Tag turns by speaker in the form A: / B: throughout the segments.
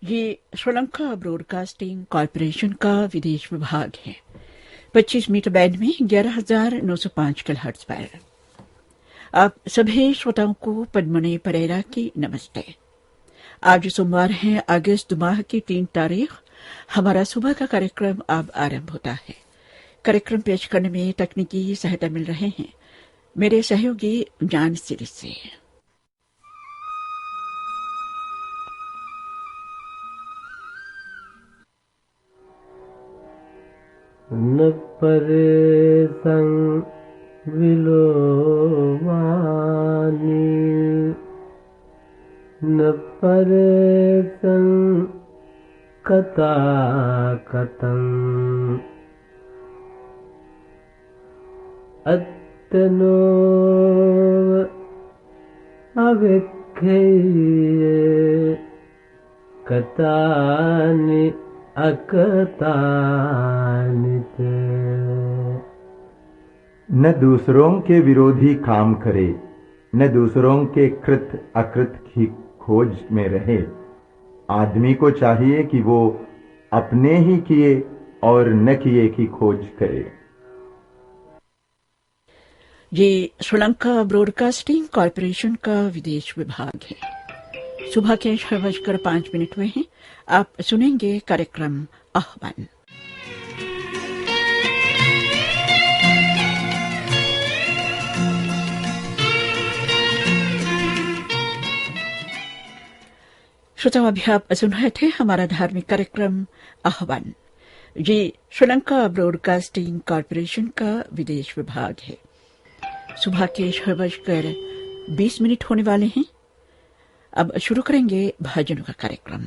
A: ये Sri Lanka broadcasting corporation का विदेश विभाग है। 25 मीटर बैंड में 11,905 किलोहर्ट्ज पर। आप सभी श्रोताओं को पद्मनी परेरा की नमस्ते। आज सोमवार है, अगस्त माह की 3 तारीख। हमारा सुबह का कार्यक्रम अब आरंभ होता है। कार्यक्रम पेश करने में तकनीकी सहायता मिल रहे हैं मेरे सहयोगी जान सिरी से।
B: न परे संग विलोवानी, न परे संग कथा कथं, अत्तनो अविख्ये कथानि अकथानित।
C: न दूसरों के विरोधी काम करे, न दूसरों के कृत अकृत की खोज में रहे। आदमी को चाहिए कि वो अपने ही किए और न किए की खोज करे।
A: ये श्रीलंका ब्रॉडकास्टिंग कॉरपोरेशन का विदेश विभाग है। सुबह के 6:05 हुए हैं। आप सुनेंगे कार्यक्रम आह्वान। श्रोताओं, अभी आप सुन रहे थे हमारा धार्मिक कार्यक्रम आह्वान। ये श्रीलंका ब्रॉडकास्टिंग कॉरपोरेशन का विदेश विभाग है। सुबह के 6:20 होने वाले हैं। अब शुरू करेंगे भजनों का कार्यक्रम।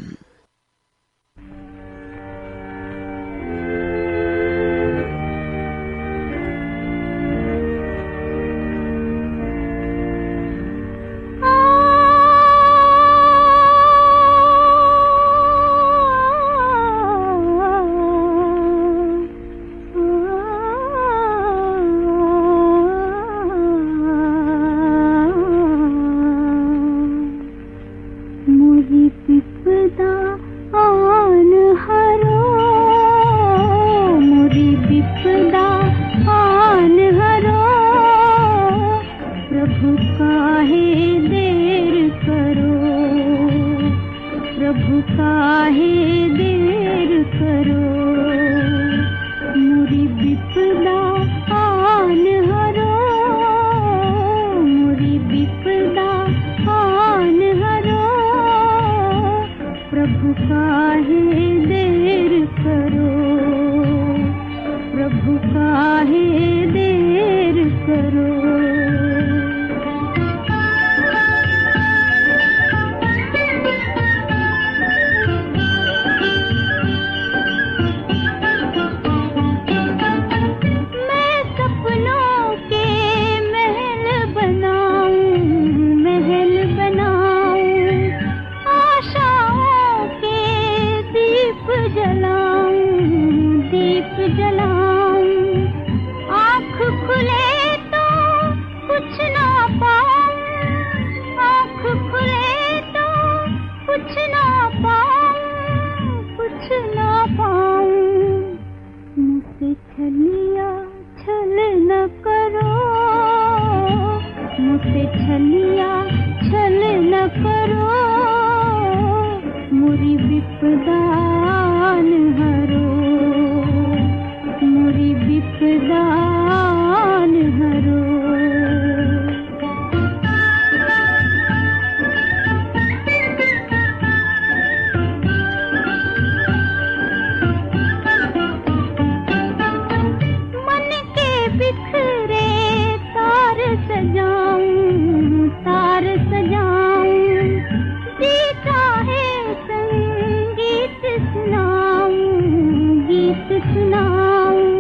D: गीत सुनाऊं,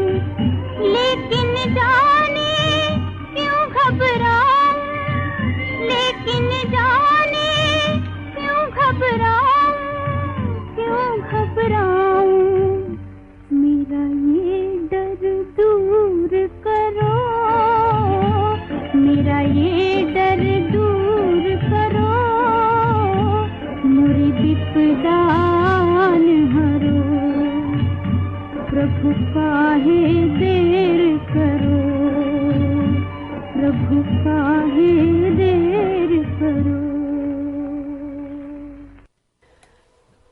D: लेकिन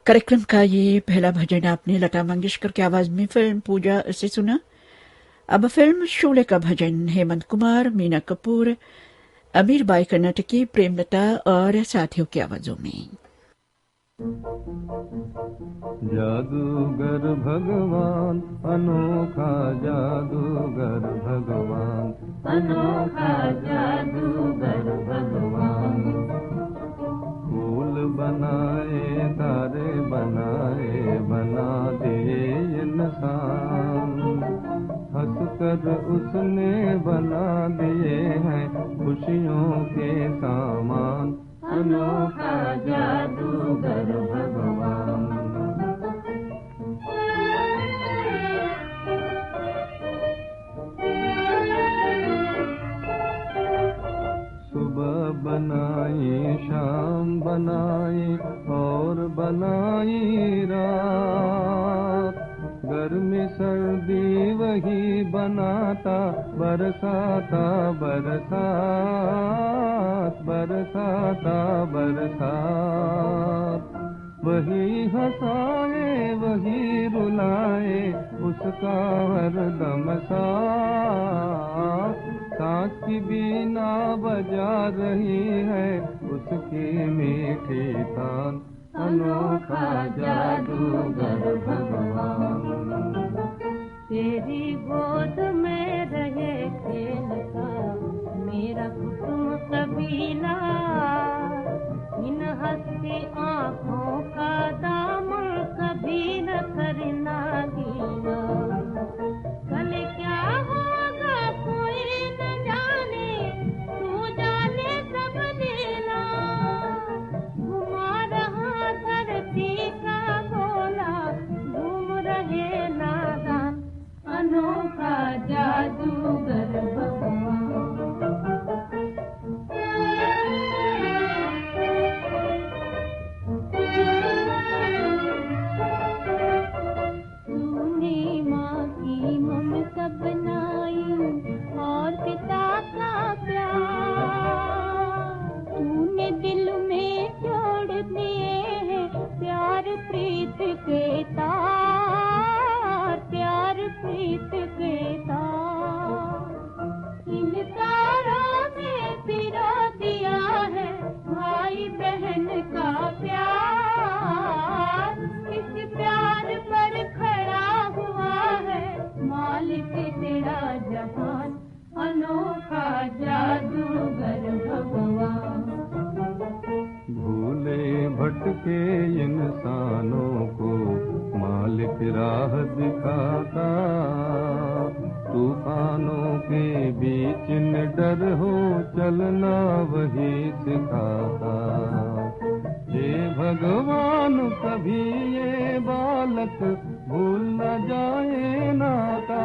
A: कार्यक्रम का ये पहला भजन आपने लता मंगेशकर की आवाज में फिल्म पूजा से सुना। अब फिल्म शोले का भजन हेमंत कुमार, मीना कपूर, अमीर बाई कर्नाटकी, प्रेमलता और साथियों की आवाजों में।
D: जादूगर भगवान अनोखा, जादूगर भगवान अनोखा, जादूगर भगवान। फूल बनाए तारे बनाए, बना दिए इंसान। हंसकर उसने बना दिए हैं खुशियों के सामान। अनोखा जादूगर भगवान। सुबह बनाई शाम बनाई और बनाई रात। गर्मी सर्दी वही बनाता, बरसाता बरसात, बरसाता बरसात। वही हंसाए वही रुलाए, उसका हरदम साथ। सांस की बीना बजा रही है उसकी मीठी तान। अनोखा जादूगर भगवान।
E: तेरी गोद में रहे खेलता मेरा कुटुंब कबीला। इन हंसती आँखों का दामन कभी न करना गीला। कल क्या होगा कोई न जाने, तू जाने सब लीला। घुमा रहा धरती का गोला, घूम रहे नादान। अनोखा जादूगर भगवान। तूने माँ की ममता बनाई और पिता का प्यार। तूने दिल में जोड़ दिए हैं प्यार प्रीत के तार, प्यार प्रीत के तार। इन तारों में पिरो दिया है भाई बहन का प्यार। इस प्यार पर खड़ा हुआ है मालिक तेरा जहान। अनोखा जादूगर भगवान।
D: भूले भटके इंसानों को मालिक राह दिखाता। तूफानों के बीच निडर हो चलना वही सिखाता। हे भगवान कभी ये बालक भूल न जाए नाता।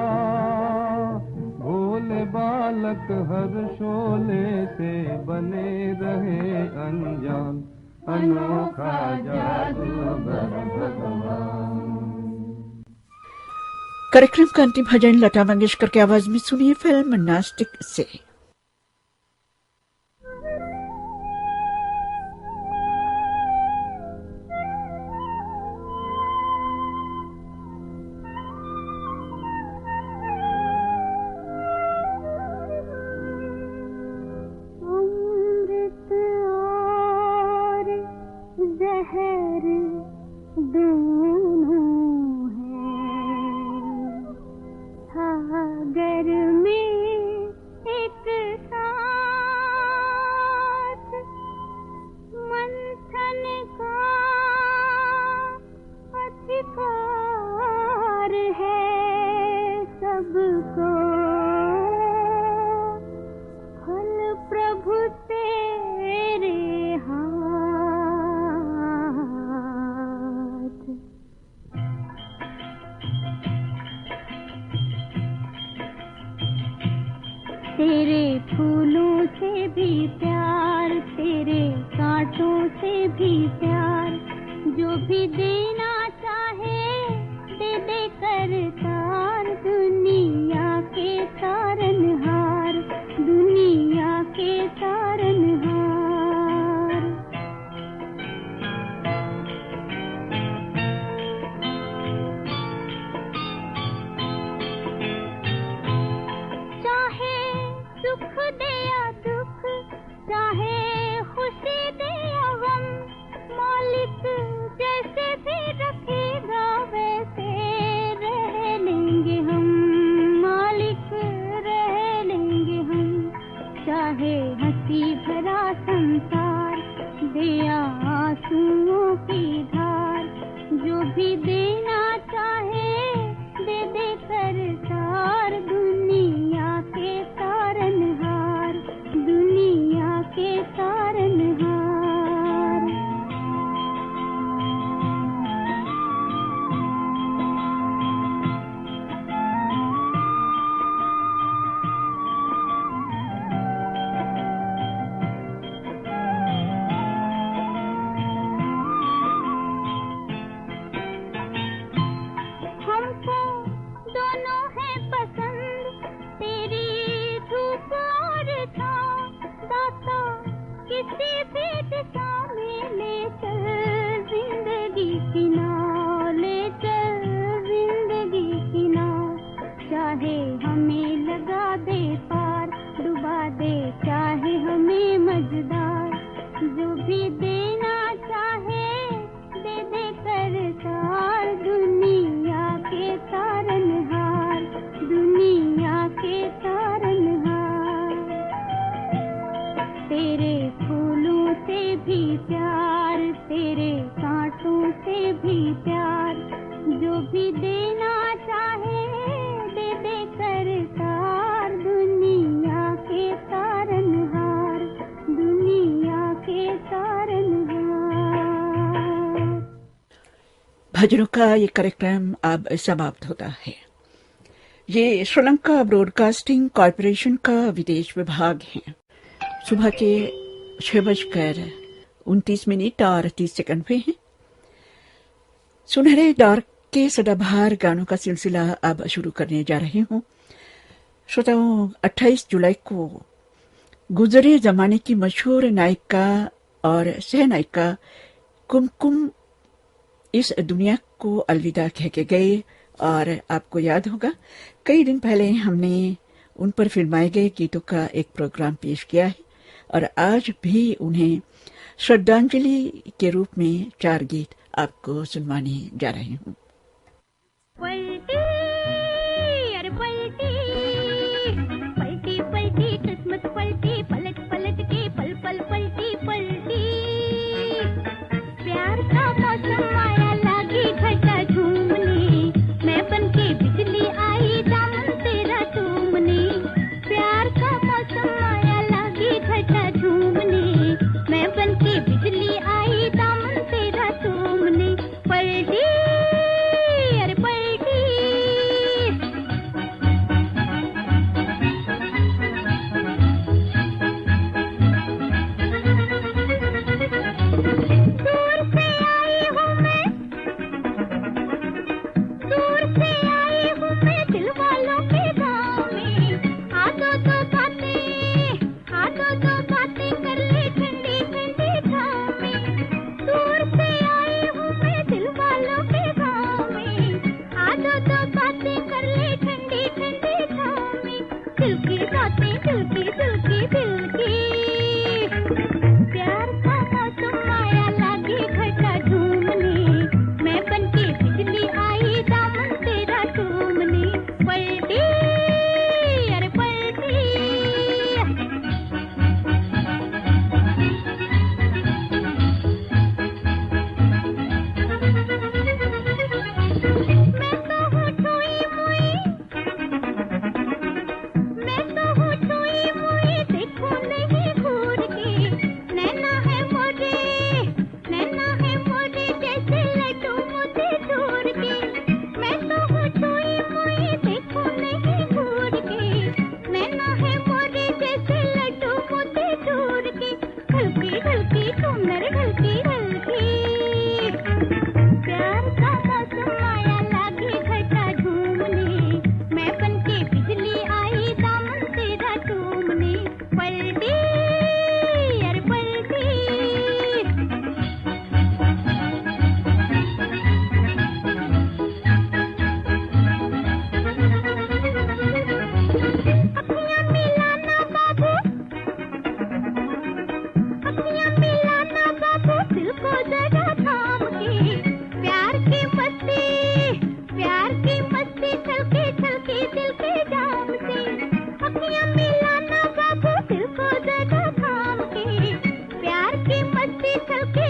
D: भोले बालक हर शोले से बने रहे अनजान। अनोखा जादूगर भगवान।
A: कार्यक्रम का अंतिम भजन लता मंगेशकर की आवाज में सुनिए फिल्म नास्तिक से।
E: तेरे फूलों से भी प्यार, तेरे कांटों से भी प्यार। जो भी देना चाहे दे दे करतार। दुनिया के तारनहार, दुनिया के तारनहार। आंसुओं की धार, जो भी देना चाहे दे दे सरकार, दुनिया के तारनहार, दुनिया के तारनहार। हमको दोनों है पसंद, तेरी धूप और छाँव, दाता किसी भी दिशा में ले चल जिंदगी की नाव, ले चल जिंदगी की नाव। चाहे हमें लगा दे पार, डुबा दे चाहे हमें मझधार, जो भी देना चाहे दे दे सरकार, दुनिया के तारनहार, दुनिया के तारनहार। तेरे फूलों से भी प्यार, तेरे कांटों से भी प्यार, जो भी देना चाहे दे दे सरकार, दुनिया के तारनहार, दुनिया के तारनहार।
A: भजनों का ये कार्यक्रम अब समाप्त होता है। ये श्रीलंका ब्रॉडकास्टिंग कॉरपोरेशन का विदेश विभाग है। सुबह के 6:29 और 30 सेकंड पे हैं। सुनहरे दौर के सदाबहार गानों का सिलसिला अब शुरू करने जा रही हूँ। श्रोताओं, 28 जुलाई को गुजरे जमाने की मशहूर नायिका और सहनायिका कुमकुम इस दुनिया को अलविदा कह के गए, और आपको याद होगा कई दिन पहले हमने उन पर फिल्माए गए गीतों का एक प्रोग्राम पेश किया है, और आज भी उन्हें श्रद्धांजलि के रूप में 4 गीत आपको सुनवाने जा रही हूँ।
E: पलटी अरे पलटी, पलटी पलटी किस्मत पलटी, पलट पलट के पल पल पलटी पलटी। प्यार का मौसम आया लागी घटा झूमने, मैं बनके बिजली आई दामन तेरा चूमने। प्यार का मौसम आया लागी घटा झूमने, मैं बनके बिजली आई दामन तेरा चूमने। पलटी अरे पलटी,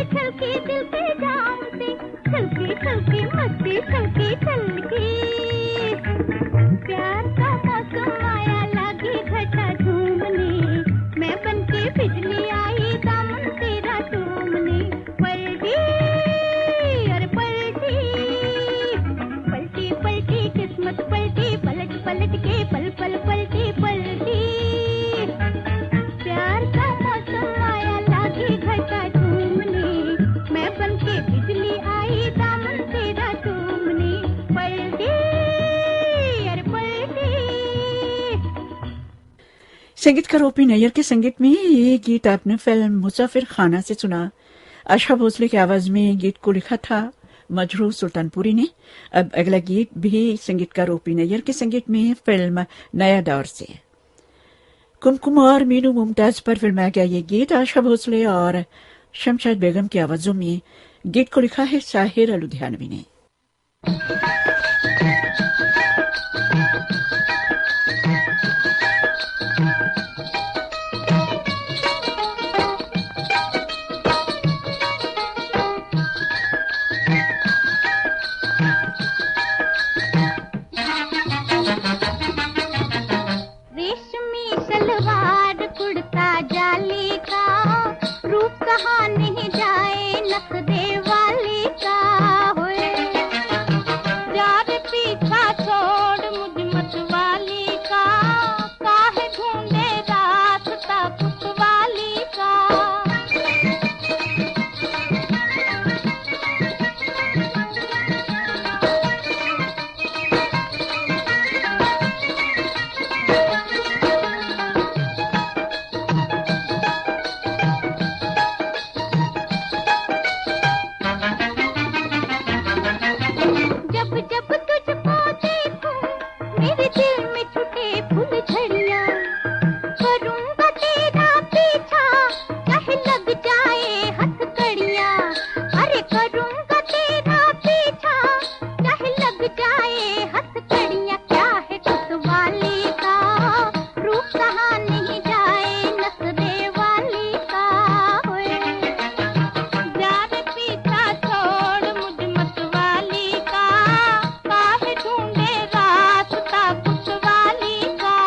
E: छलकी दिल के जाम से, छलकी छलकी मस्ती छलकी छलकी। प्यार का मौसम आया लगी घटा झूमने, मैं बनके बिजली आई दामन तेरा चूमने। पलटी अरे पलटी, पलटी पलटी किस्मत पलटी, पलट पलट के पल पल पलटी पलटी। प्यार का मौसम आया लागी घटा झूमने, मैं बनके बिजली आई दामन तेरा चूमने। पलटी अरे पलटी।
A: संगीतकार ओपी नैयर के संगीत में ये गीत आपने फिल्म मुसाफिर खाना से सुना। आशा भोसले की आवाज में गीत को लिखा था मजरू सुल्तानपुरी ने। अब अगला गीत भी संगीतकार ओपी नैयर के संगीत में फिल्म नया दौर से। कुमकुम और मीनू मुमताज पर फिल्माया गया ये गीत आशा भोसले और शमशाद बेगम की आवाजों में। गीत को लिखा है साहिर लुधियानवी ने।
E: रेशमी सलवार कुर्ता जाली का, रूप कहाँ नहीं जाए नखरे वाली का। होए यार पीछा छोड़ मुझ मत वाली का, काहे ढूंढे रास्ता कुछ वाली का। जब जब तुझको देखूं मेरे दिल में छुटे फूल झड़ियां, करूंगा तेरा पीछा चाहे लग जाए हथकड़ियां। अरे करूंगा तेरा पीछा चाहे लग जाए हथकड़ियां। क्या है कुतवाली का, रूप कहाँ नहीं जाए नखरे वाली का। होए यार पीछा छोड़ मुझ मत वाली का, काहे ढूंढे रास्ता कुछ वाली का।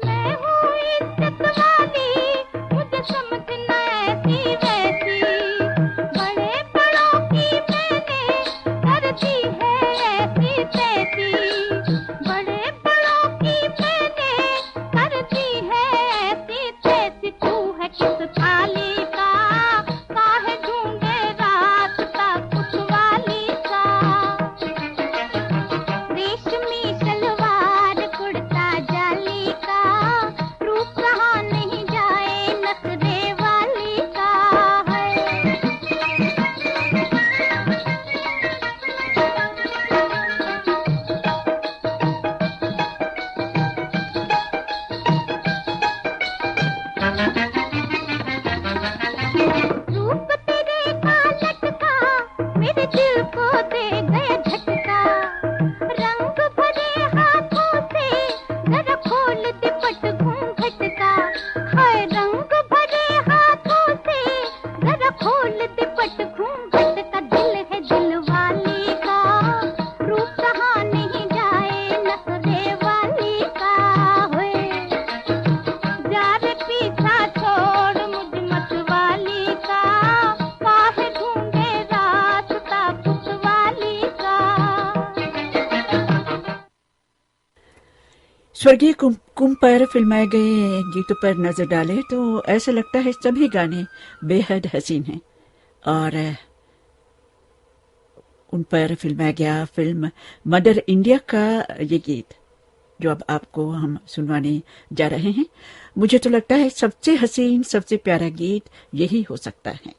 E: मैं हूँ इज्जत वाली, मुझे समझना ऐसी वैसी। बड़े बड़ों की मैंने कर दी है ऐसी तैसी। बड़े बड़ों की मैंने कर दी है ऐसी तैसी। तू है किस थाली का, काहे ढूंढे रास्ता कुछ वाली का। रेशमी सलवार कुर्ता जाली का, रूप कहाँ नहीं जाए नखरे वाली का। है रूप तेरे का लटका मेरे दिल को दे गया झटका। रंग भरे हाथों से जरा खोल दे पट घूंघट का। हाय रंग भरे हाथों से जरा खोल दे पट घूंघट का। दिल है दिल वाली का, रूप कहाँ नहीं जाए नखरे वाली का। होए यार पीछा छोड़ मुझ मत वाली का, काहे ढूंढे रास्ता कुछ वाली का।
A: स्वर्गीय कुमकुम पर फिल्माए गए गीतों पर नजर डाले तो ऐसा लगता है सभी गाने बेहद हसीन हैं। और उन पर फिल्माया गया फिल्म मदर इंडिया का ये गीत जो अब आपको हम सुनवाने जा रहे हैं, मुझे तो लगता है सबसे हसीन सबसे प्यारा गीत यही हो सकता है।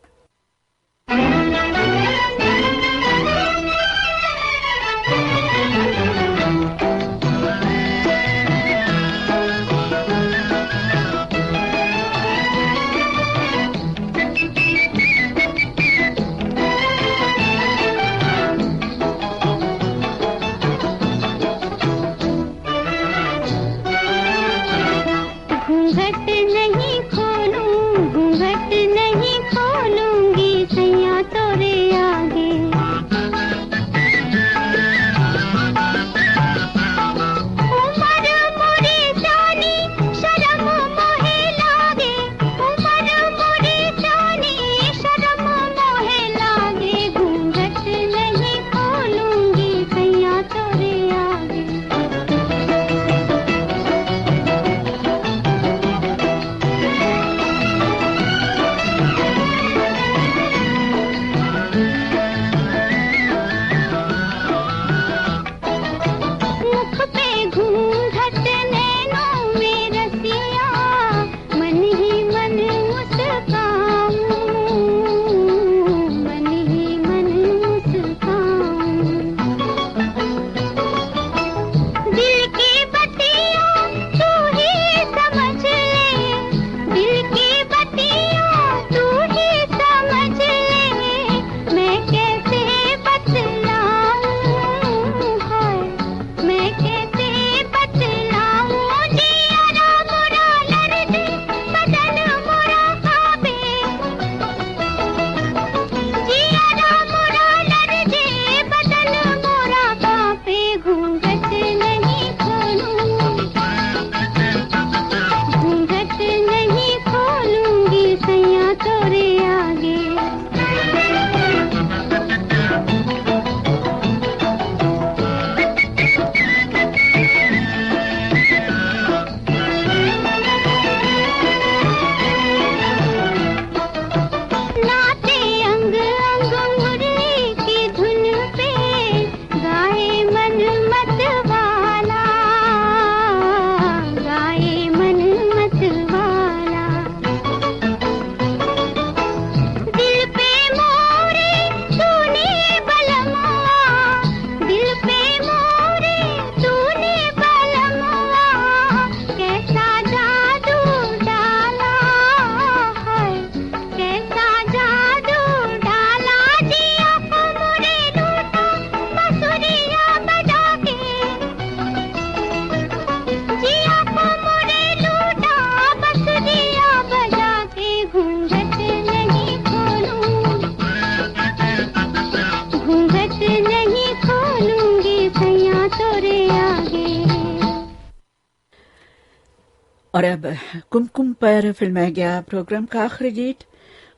A: और अब कुमकुम पर फिल्माया गया प्रोग्राम का आखिरी गीत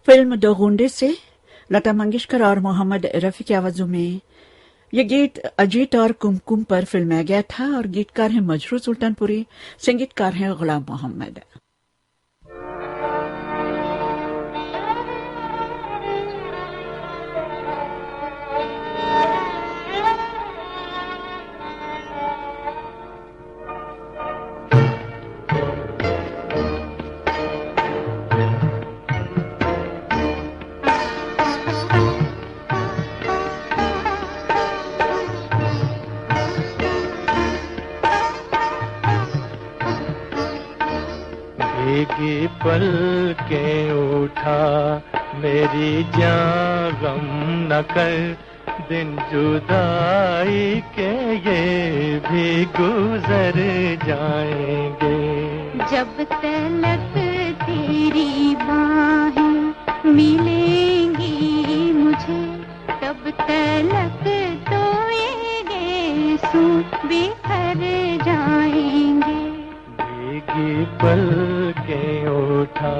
A: फिल्म दो गुंडे से लता मंगेशकर और मोहम्मद रफी की आवाजों में। यह गीत अजीत और कुमकुम पर फिल्माया गया था और गीतकार हैं मजरू सुल्तानपुरी, संगीतकार हैं गुलाम मोहम्मद।
F: भीगी पल के उठा मेरी जान गम न कर, दिन जुदाई के ये भी गुजर जाएंगे।
E: जब तलक तेरी बाहें मिलेंगी मुझे, तब तलक तो ये गेसू बिखर जाएंगे।
F: भीगी पल के उठा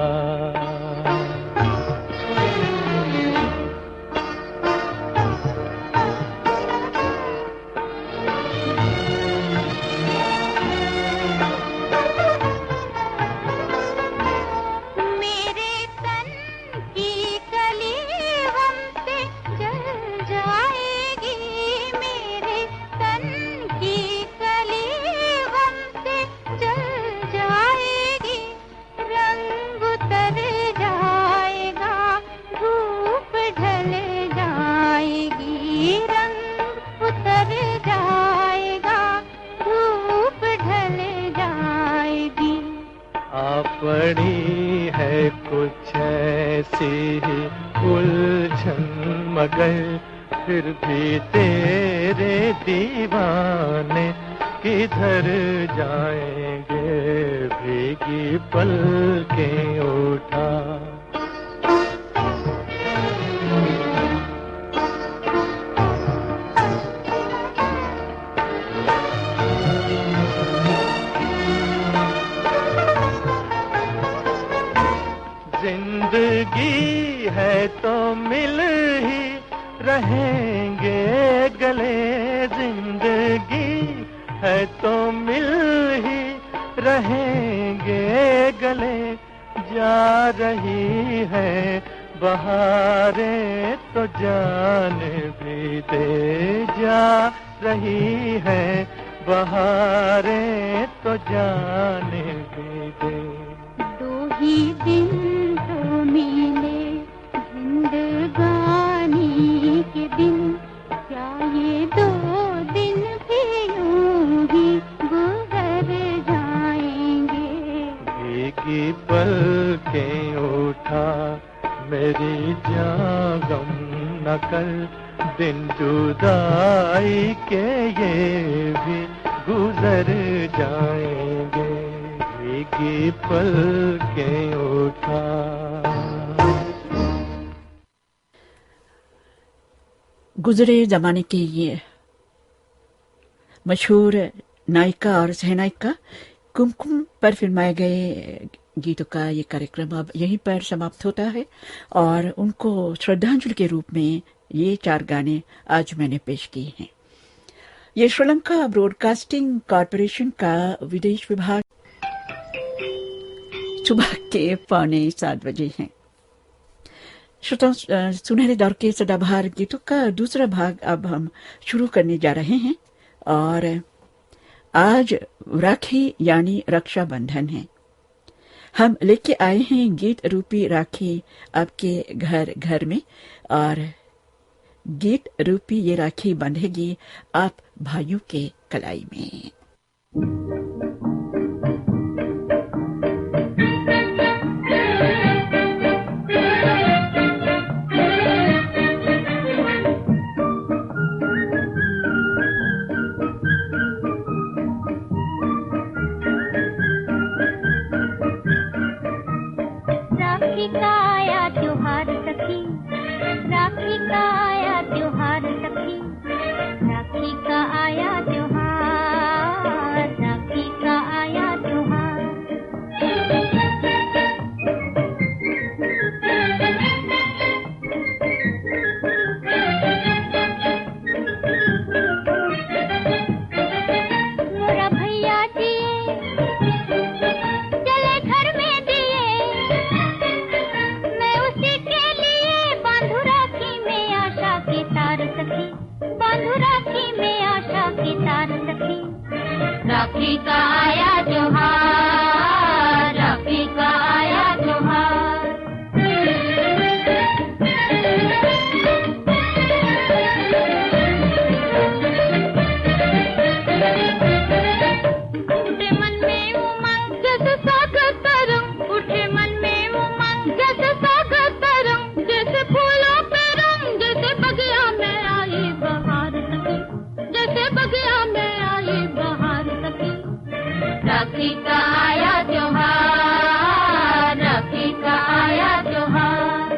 F: पड़ी है कुछ ऐसी ही उलझन, मगर फिर भी तेरे दीवाने किधर जाएंगे। भीगी पल के उठा जिंदगी है तो मिल ही रहेंगे गले, जिंदगी है तो मिल ही रहेंगे गले। जा रही है बहारें तो जान भी दे, जा रही है बहारें तो जान भी दे।
E: दो ही दिन तो मिले जिंदगानी के दिन, क्या ये दो दिन भी यूं ही गुजर जाएंगे।
F: भीगी पल के उठा मेरी जान गम न कर, दिन जुदाई के ये भी गुजर जाएंगे। भीगी पल के उठा
A: गुजरे जमाने की ये मशहूर नायिका और सहनायिका कुमकुम पर फिल्माए गए गीतों का ये कार्यक्रम अब यहीं पर समाप्त होता है और उनको श्रद्धांजलि के रूप में ये 4 गाने आज मैंने पेश किए हैं। ये श्रीलंका ब्रॉडकास्टिंग कॉरपोरेशन का विदेश विभाग सुबह के 6:45 बजे हैं। श्रोताओं, सुनहरे दौर के सदाबहार गीतों का दूसरा भाग अब हम शुरू करने जा रहे हैं और आज राखी यानी रक्षाबंधन है। हम लेके आए हैं गीत रूपी राखी आपके घर घर में और गीत रूपी ये राखी बंधेगी आप भाइयों के कलाई में।
E: राखी का आया त्योहार सखी, राखी का आया त्योहार सखी, राखी का आया त्योहार, राखी राखी का आया त्योहार, राखी का आया त्योहार। उठे मन में उमंग जैसे सागर तरंग, उठे मन में उमंग जैसे सागर तरंग, जैसे फूलों पे रंग, जैसे बगिया में आई बहार सखी, जैसे बगिया में आई बहार सखी। राखी का आया त्योहार, राखी का आया त्योहार।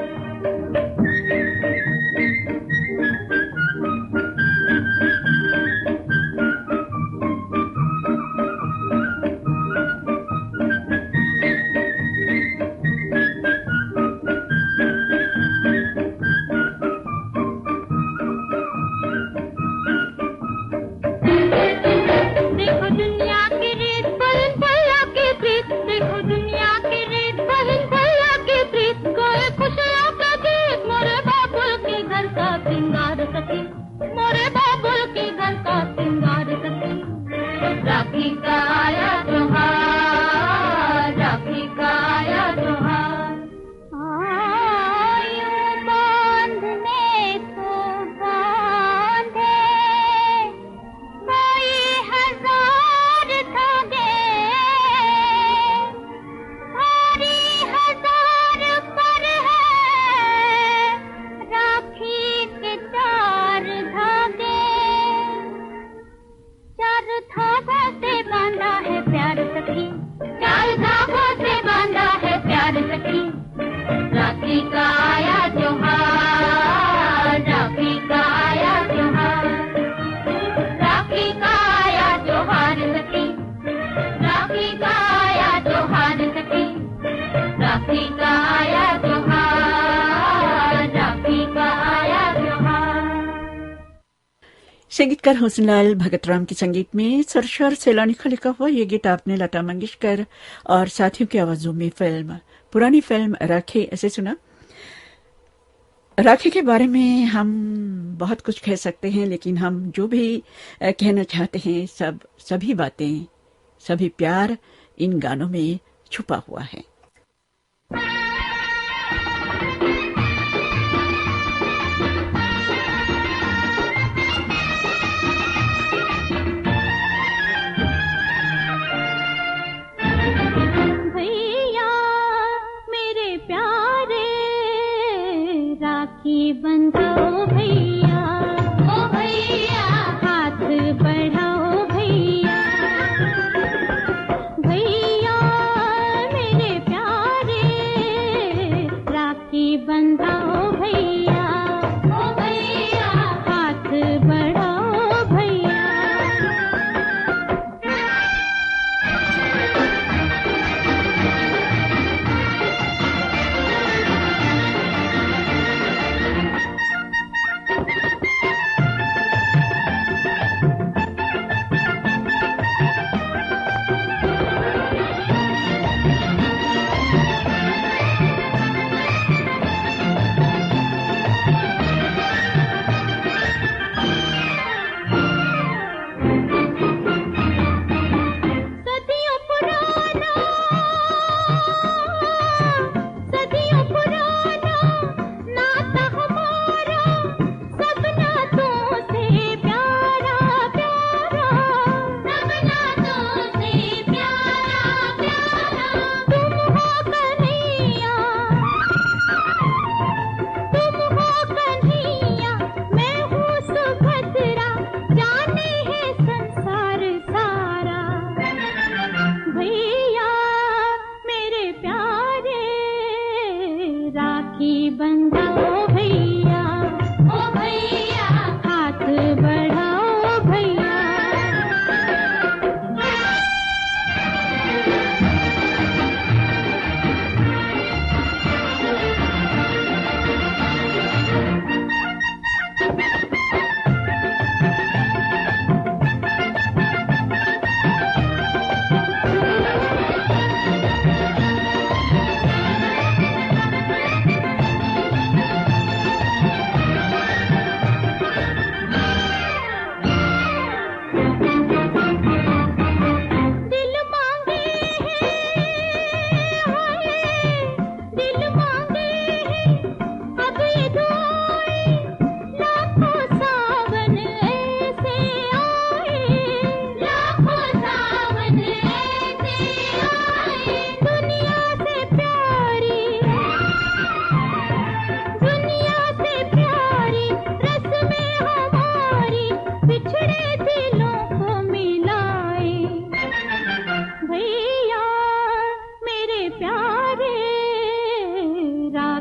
E: देखो दुनिया की रीत बहन भैया की प्रीत, देखो दुनिया की रीत बहन भैया की प्रीत, गाए खुशियों का गीत मोरे बाबुल के घर का सिंगार सखी, मोरे बाबुल के घर का सिंगार सखी। राखी का आया त्योहार, राखी का आया त्योहार। आयु बांधने को बांधे कोई हजार धागे, भारी हजार पर है राखी के चार धागे। चार धागों से बांधा है प्यार सखी, चार धागों से बांधा है प्यार सखी। राखी का आया त्योहार, राखी का आया त्योहार। राखी का आया त्योहार सखी, राखी का आया त्योहार सखी। राखी का आया त्योहार, राखी का आया त्योहार।
A: संगीतकार हुस्नलाल भगतराम के संगीत में सरशार सैलानी का लिखा हुआ ये गीत आपने लता मंगेशकर और साथियों की आवाजों में पुरानी फिल्म राखी ऐसे सुना। राखी के बारे में हम बहुत कुछ कह सकते हैं, लेकिन हम जो भी कहना चाहते हैं सभी बातें, सभी प्यार इन गानों में छुपा हुआ है।
E: भैया मेरे प्यारे राखी बंधो भैया, ओ भैया हाथ बढ़ाओ भैया। भैया मेरे प्यारे राखी बंधाओ भैया, ओ भैया हाथ बढ़ाओ भैया।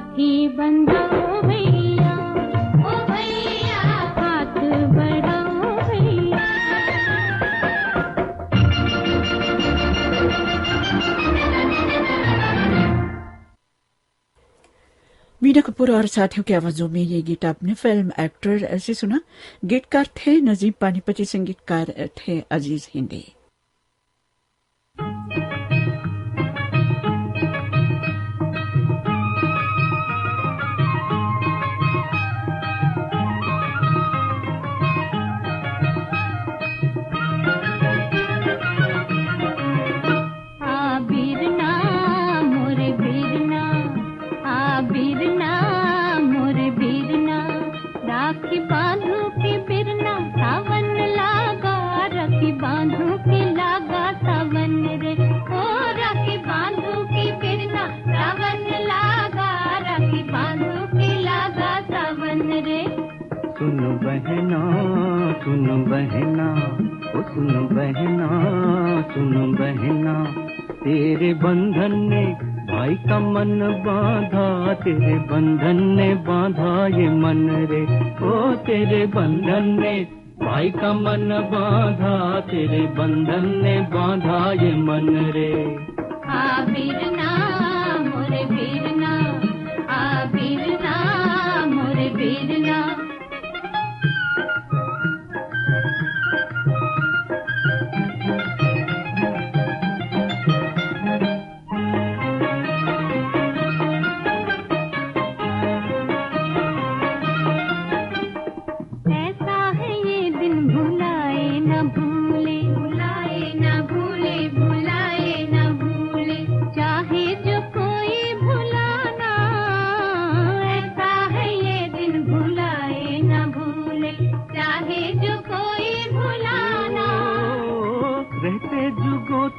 E: राखी बंधाओ भैया, ओ भैया हाथ बढ़ाओ भैया।
A: मीना कपूर और साथियों की आवाजों में ये गीत आपने फिल्म एक्टर ऐसे सुना। गीतकार थे नजीब पानीपति, संगीतकार थे अजीज हिंदी।
E: राखी बांधू के बिरना सावन लागा, राखी बांधू के लागा सावन रे, ओ राखी बांधू के बिरना सावन लागा, राखी बांधू के लागा सावन रे।
D: सुन बहना सुन बहना, ओ सुन बहना सुन बहना, तेरे बंधन ने भाई का मन बांधा, तेरे बंधन ने बांधा ये मन रे, ओ तेरे बंधन ने भाई का मन बांधा, तेरे बंधन ने बांधा ये मन रे।
E: आ बीरना मोरे बीरना, आ बीरना मोरे बीरना।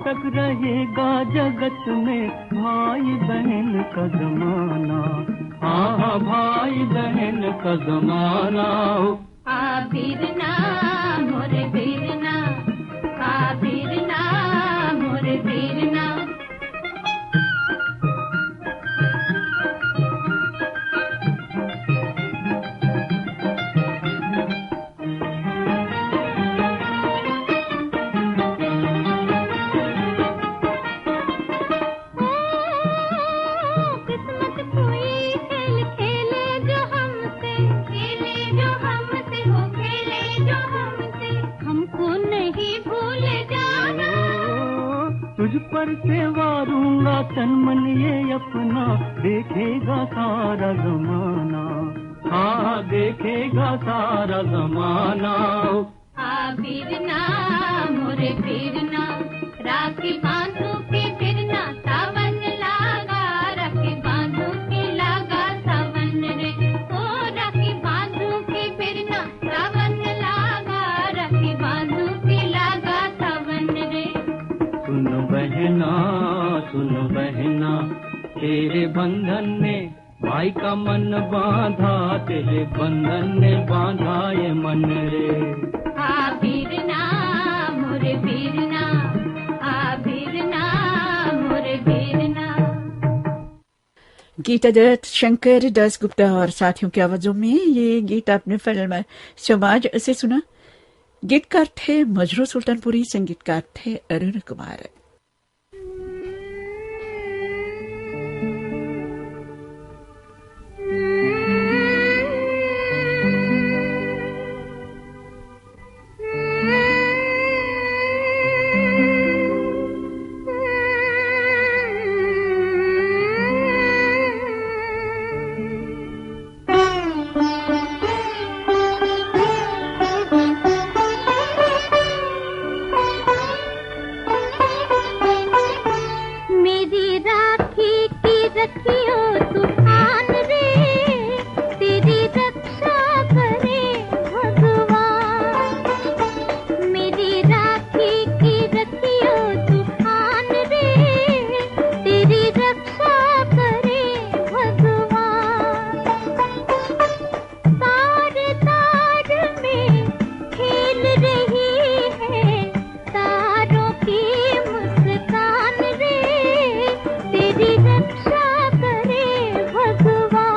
D: तक रहेगा जगत में भाई बहन का जमाना, हाँ भाई बहन का जमाना।
E: आ बीरना मोरे बीरना, आ बीरना मोरे बीरना।
D: तुझ पर सेवारूंगा तन मन ये अपना, देखेगा सारा जमाना, हाँ देखेगा सारा जमाना।
E: आ बीरना मोरे बीरना, राखी बांधू के बिरना सावन लागा, राखी बांधू के लागा सावन रे, ओ राखी बांधू के बिरना सावन लागा, राखी बांधू के लागा सावन रे।
D: सुन बहना तेरे बंधन ने भाई का मन बांधा, तेरे बंधन ने बांधा ये मन रे।
E: आ बीरना मोरे बीरना, आ बीरना मोरे बीरना।
A: गीता दत्त, शंकर दास गुप्ता और साथियों की आवाजों में ये गीत आपने फिल्म समाज से सुना। गीतकार थे मजरू सुल्तानपुरी, संगीतकार थे अरुण कुमार।
E: रक्षा करे भगवान।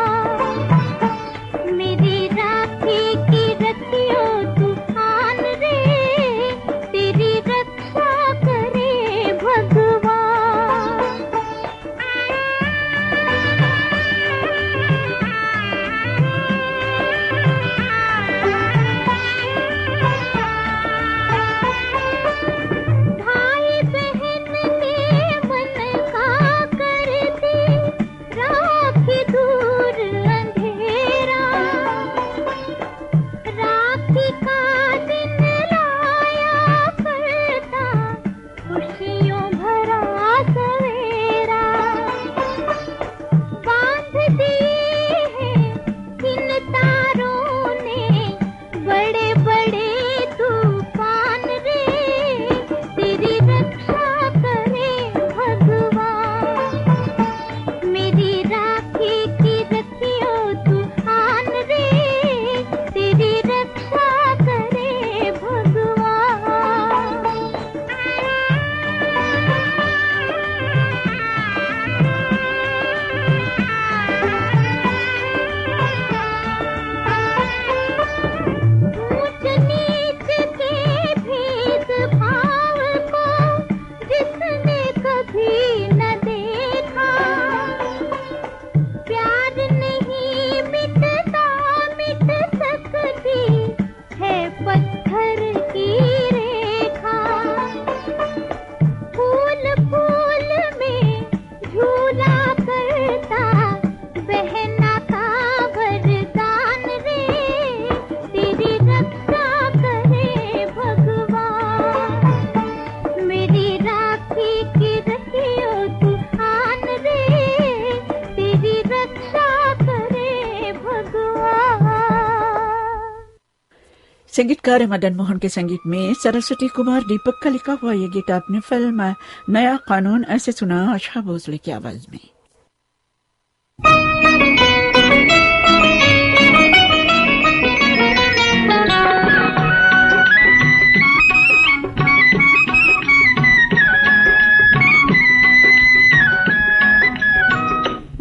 A: संगीतकार मदन मोहन के संगीत में सरस्वती कुमार दीपक का लिखा हुआ ये गीत आपने फिल्म नया कानून ऐसे सुना आशा भोसले की आवाज में।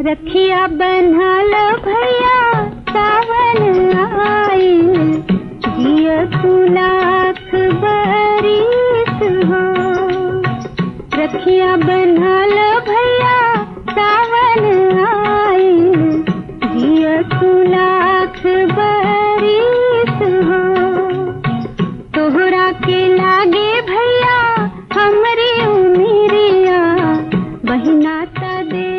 E: रखिया बन्हाल भैया सावन आई, जिया तू लाख बरिस हो। रखिया बन्हाल भैया सावन आई, जिया तू लाख बरिस हो। तोहरा के लागे भैया हमरी उमिरिया, बहिना ता दे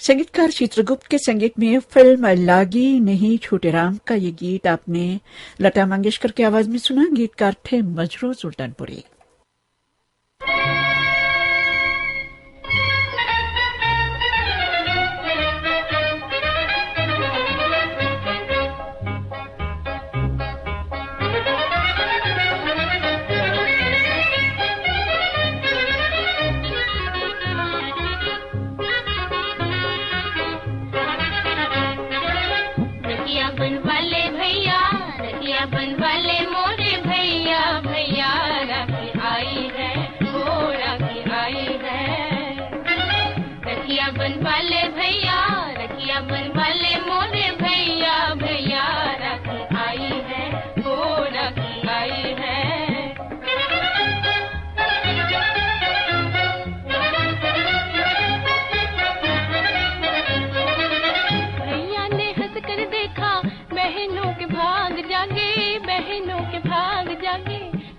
A: संगीतकार चित्रगुप्त के संगीत में फिल्म लागी नहीं छोटे राम का ये गीत आपने लता मंगेशकर की आवाज में सुना। गीतकार थे मजरू सुल्तानपुरी।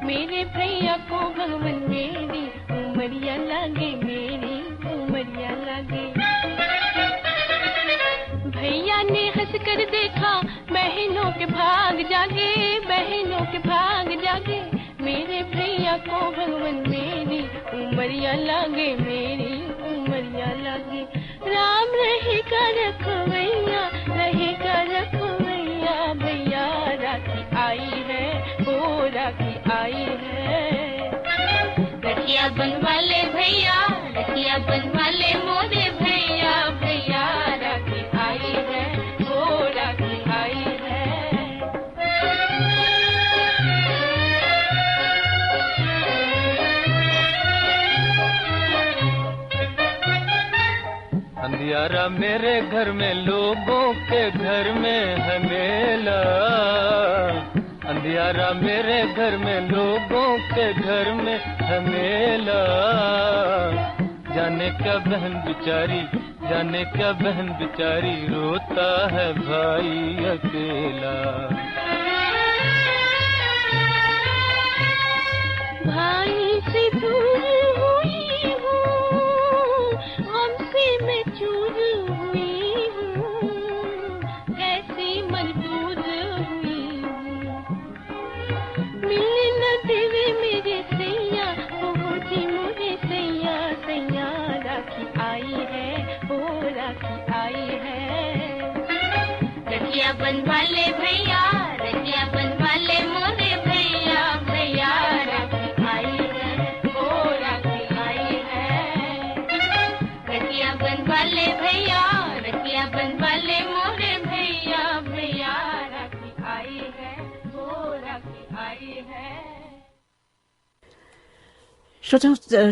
G: मेरे भैया को भगवान मेरी उमरिया लागे, मेरी उमरिया लागे। भैया ने हंस कर देखा, बहनों के भाग जागे, बहनों के भाग उमरिया लागे मेरी उमरिया लागे। राम रहेगा रखवैया भैया राखी आई है, ओ राखी आई है। रखिया बनवा ले भैया, रखिया बनवा ले मोरे भैया, भैया राखी आई है, ओ राखी आई है।
F: अंधियारा मेरे घर में, लोगों के घर में है मेला। अंधियारा मेरे घर में, लोगों के घर में है मेला। जाने क्या बहन बिचारी, जाने क्या बहन बिचारी, रोता है भाई अकेला।
G: भाई से दूर हुई हूँ, हमसे मैं चूर हुई हूँ, कैसी मजबूर हुई हूँ। मिलने न देवे मेरे सैया, ओ जी मोरे सैया, सैया राखी आई है, ओ राखी आई है। रखिया बनवा ले भैया, रखिया बनवा ले मोरे भैया, भैया राखी आई है, ओ राखी आई है। रखिया बनवा ले भैया, रखिया बनवा ले मोरे भैया, भैया राखी आई है, ओ राखी आई है।
A: श्रोताओं,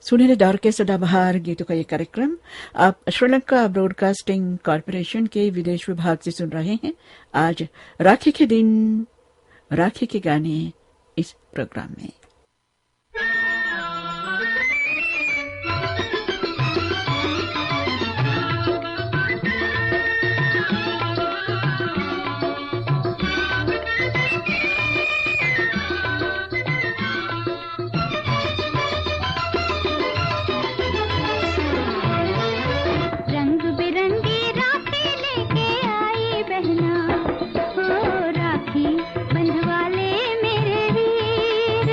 A: सुनहरे दौर के सदाबहार गीतों का ये कार्यक्रम आप श्रीलंका ब्रॉडकास्टिंग कॉरपोरेशन के विदेश विभाग से सुन रहे हैं। आज राखी के दिन राखी के गाने इस प्रोग्राम में।
E: रंग बिरंगी राखी लेके आई बहना, हो राखी बंधवा ले मेरे वीर,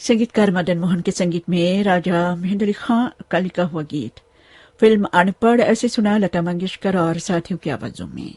A: संगीतकार मदन मोहन के संगीत में राजा महेंद्र अली खां का लिखा हुआ गीत फिल्म अनपढ़ ऐसे सुना लता मंगेशकर और साथियों की आवाजों में।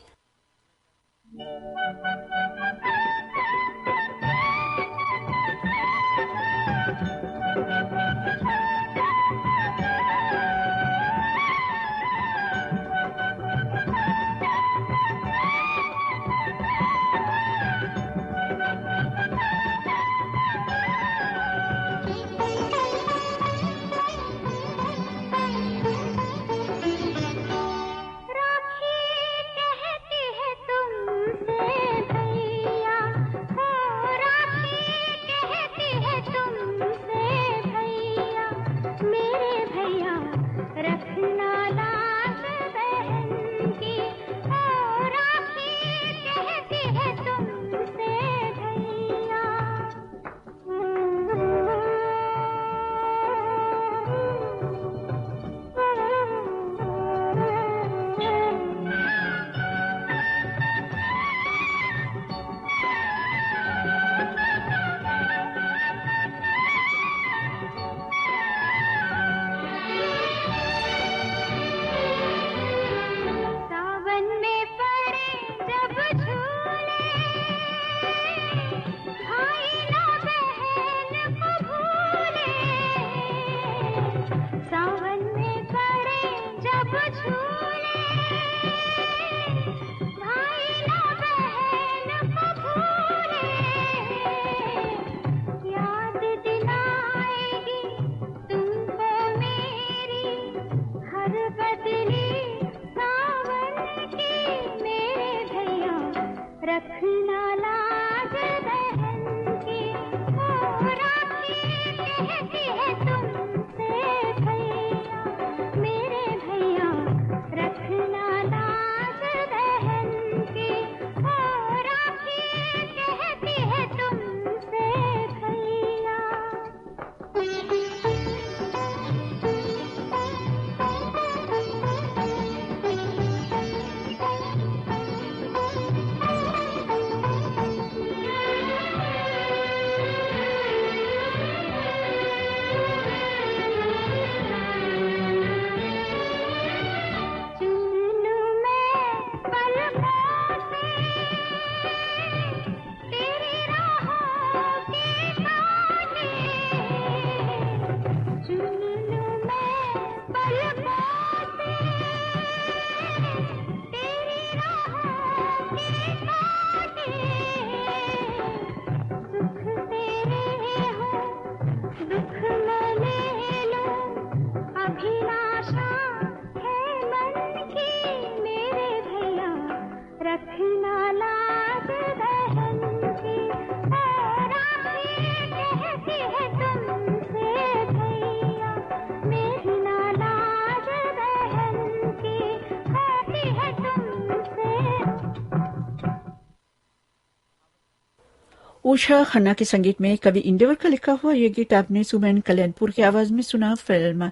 A: उषा खन्ना के संगीत में कवि इंदिवर का लिखा हुआ यह गीत आपने सुमन कल्याणपुर की आवाज में सुना फिल्म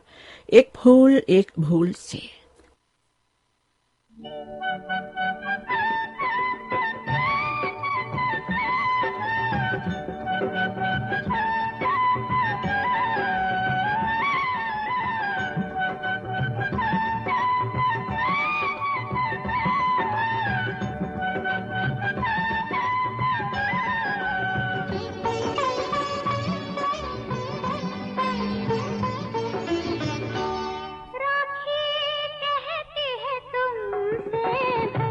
A: एक भूल से।
E: राखी कहती है तुमसे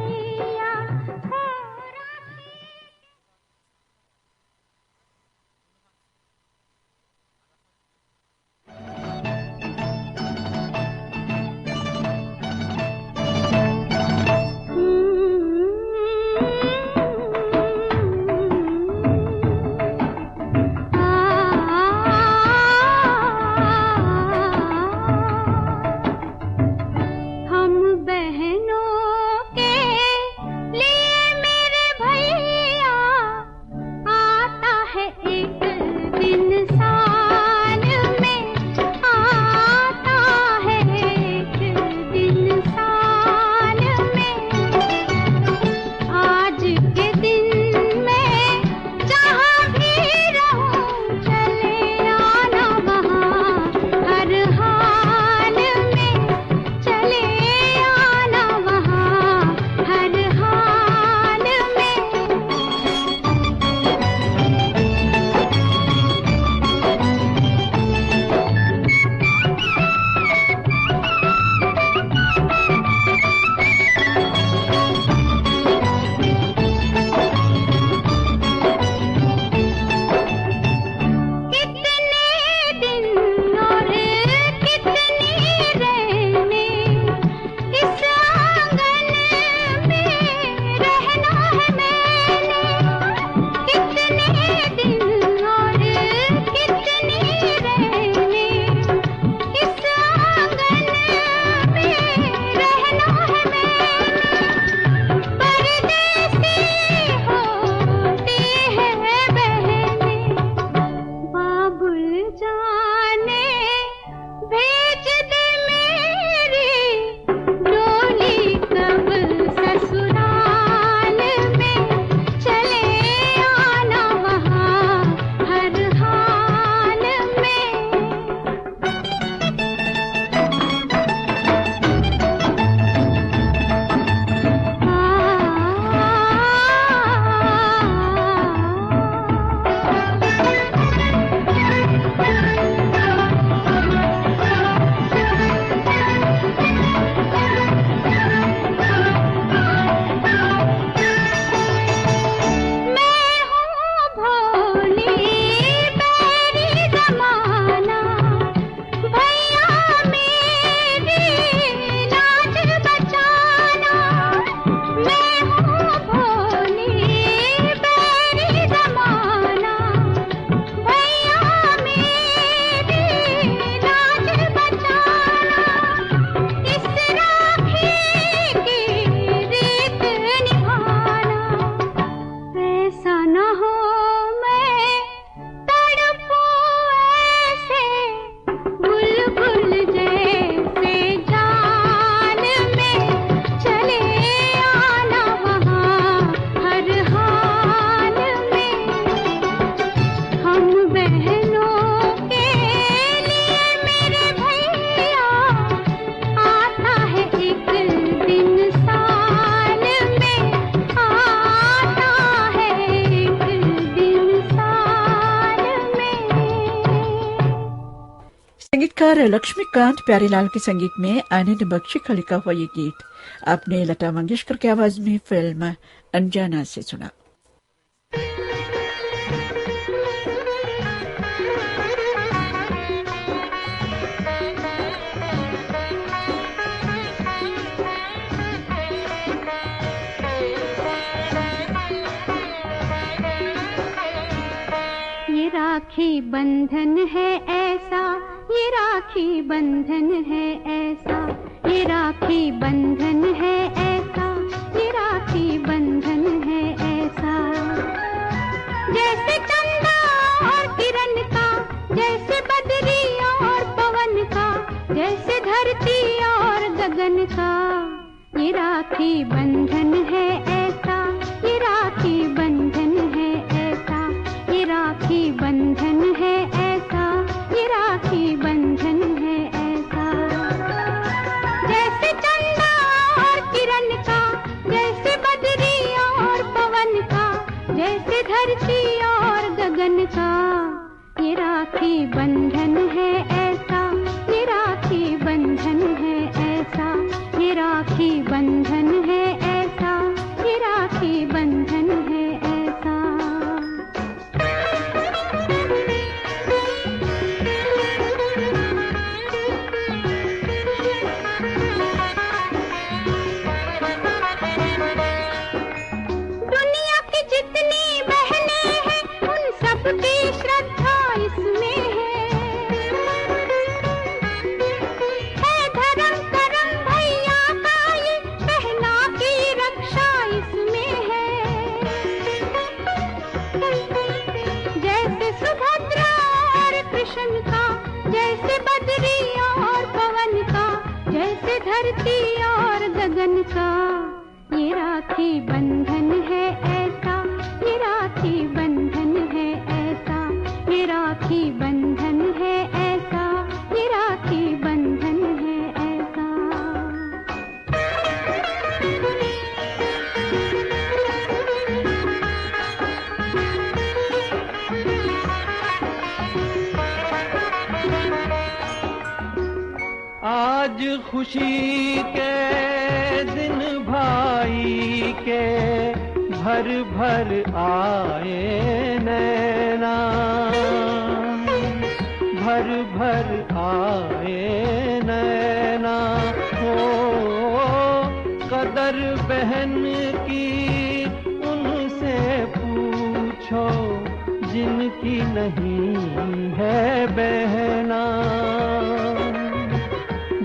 A: संगीतकार लक्ष्मीकांत प्यारेलाल के संगीत में आनंद बख्शी का लिखा हुआ ये गीत आपने लता मंगेशकर की आवाज में फिल्म अनजाना से सुना।
E: राखी बंधन है ऐसा, ये राखी बंधन है ऐसा, ये राखी बंधन है ऐसा, ये राखी बंधन है ऐसा। जैसे चंदा और किरण का, जैसे बदरी और पवन का, जैसे धरती और गगन का, ये राखी बंधन है ऐसा, ये राखी बंधन है ऐसा, ये राखी बंधन है ऐसा, ये राखी बंधन है ऐसा। जैसे चंदा और किरण का, जैसे बदरी और पवन का, जैसे धरती और गगन का, ये राखी बंधन है ऐसा, ये राखी बंधन है ऐसा, ये राखी बंधन है ऐसा, ये राखी बंधन है ऐसा। धरती और गगन का, ये राखी बंधन है ऐसा, ये राखी बंधन है ऐसा, ये राखी बंधन है ऐसा, ये राखी बंधन है ऐसा।
D: आज खुशी के दिन भाई के भर भर आए नैना, भर भर आए नैना। हो कदर बहन की उनसे पूछो, जिनकी नहीं है बहना,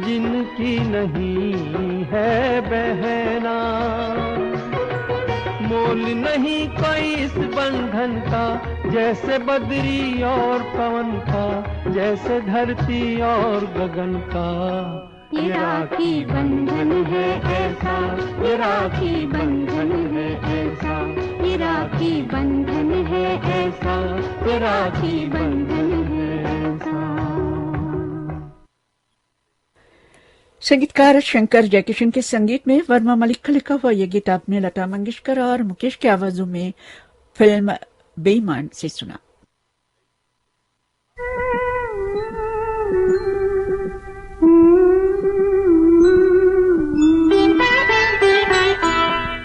D: जिनकी नहीं है बहना। मोल नहीं कोई इस बंधन का, जैसे बदरी और पवन का, जैसे धरती और गगन का।
E: ये राखी बंधन है ऐसा, ये राखी बंधन है ऐसा, ये राखी बंधन है ऐसा, ये राखी बंधन है ऐसा।
A: संगीतकार शंकर जयकिशन के संगीत में वर्मा मलिक का लिखा हुआ यह गीत आपने लता मंगेशकर और मुकेश की आवाजों में फिल्म बेईमान से सुना।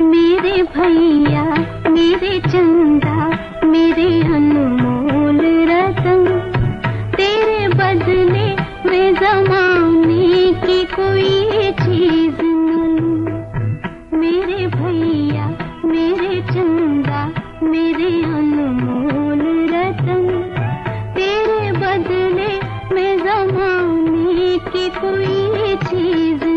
E: मेरे भैया मेरे चंदा मेरे अनमोल रतन, तेरे बदले में जमाने की कोई चीज नहीं। मेरे भैया मेरे चंदा मेरे अनमोल रतन, तेरे बदले में जमाने की कोई चीज नहीं।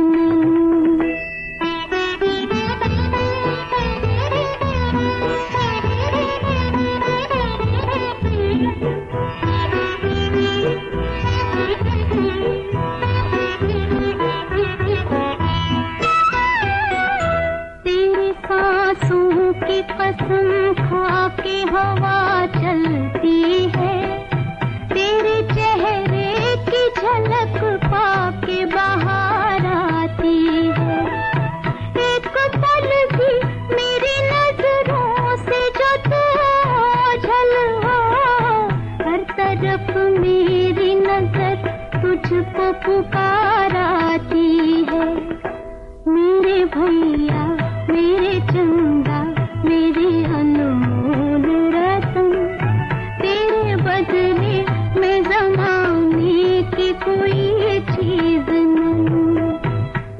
E: कसम खा के हवा चलती है, तेरे चेहरे की झलक पाके बाहर आती है। एक पल भी मेरी नजरों से जो तू ओझल हो, हर तरफ मेरी नजर तुझ भैया मेरे चंदा मेरे अनमोल रतन, तेरे बदले में जमाने की कोई चीज नहीं।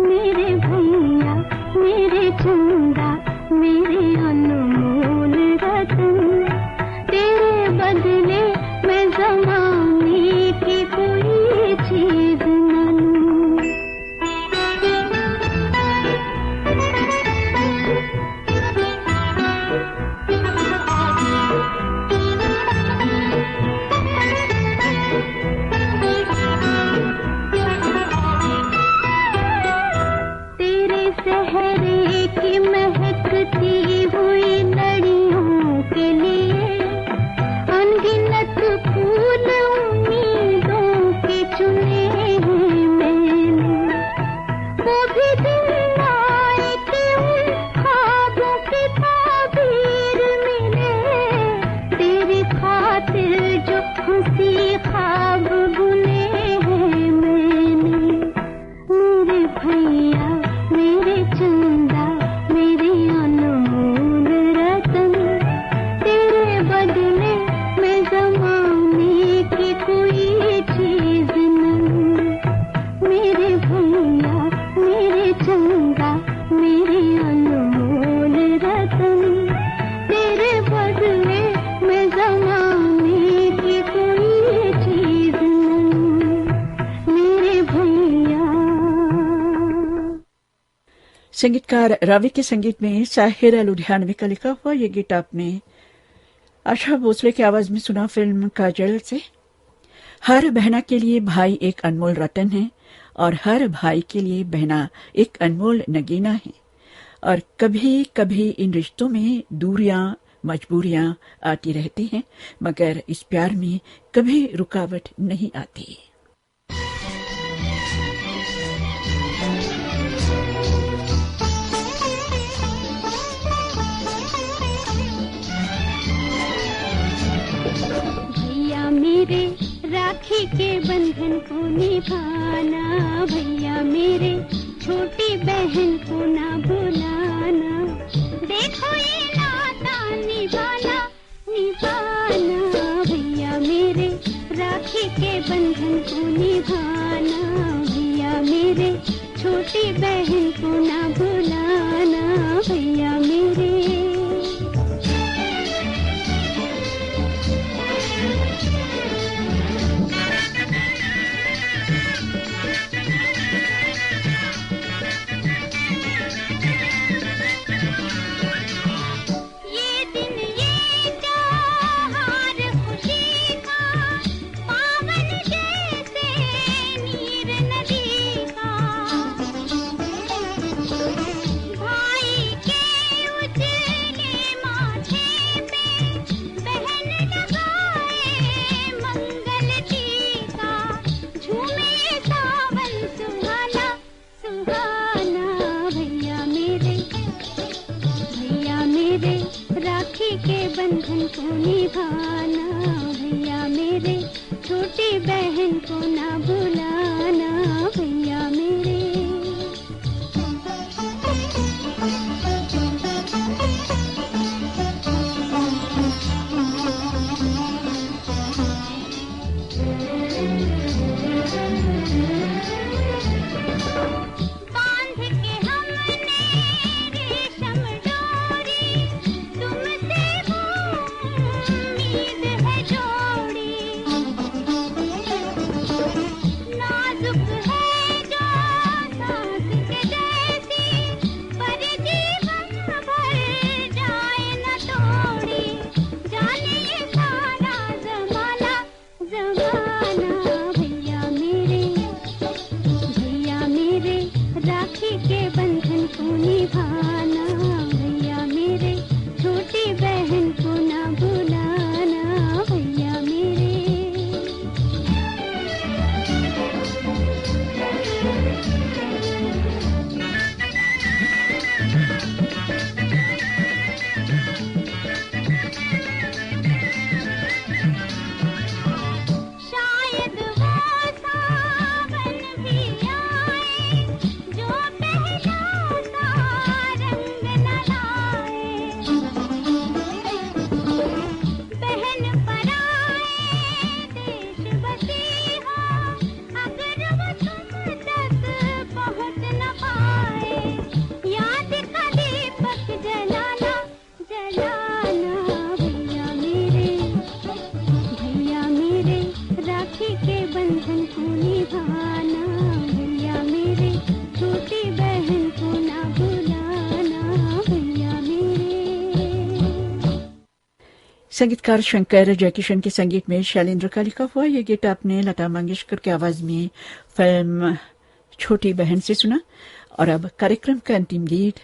E: मेरे भैया मेरे चंदा मेरे अनमोल रतन, तेरे बदले में जमाने की कोई चीज नहीं। तेरे सहरे की महकती हुई लड़ियों के लिए अनगिनत फूल उम्मीदों के चुने हैं मैंने। वो भी दिन आए कि उन ख्वाबों की ताबीर मिले, तेरी खातिर जो हंसी ख्वाब बुने हैं मैंने। मेरे भैया मेरे चंदा मेरे अनमोल रतन, तेरे बदले में जमाने की कोई चीज नहीं। मेरे भैया मेरे चंदा मेरे अनमोल रतन, तेरे बदले में जमाने की कोई चीज नहीं। मेरे भैया।
A: संगीतकार रावी के संगीत में साहिरा लुधियानवी का लिखा हुआ ये गीत आपने आशा भोसले की आवाज में सुना फिल्म काजल से। हर बहना के लिए भाई एक अनमोल रतन है और हर भाई के लिए बहना एक अनमोल नगीना है, और कभी कभी इन रिश्तों में दूरियां मजबूरियां आती रहती हैं, मगर इस प्यार में कभी रुकावट नहीं आती।
E: भैया मेरे राखी के बंधन को निभाना, भैया मेरे छोटी बहन को ना बुलाना। देखो ये नाता निभाना निभाना, भैया मेरे राखी के बंधन को निभाना। भैया मेरे छोटी बहन को ना बुलाना, भैया मेरे। बंधन को निभाना, भैया मेरे छोटी बहन को ना बुलाना, भैया मेरे।
A: संगीतकार शंकर जयकिशन के संगीत में शैलेंद्र का लिखा हुआ ये गीत आपने लता मंगेशकर की आवाज में फिल्म छोटी बहन से सुना। और अब कार्यक्रम का अंतिम गीत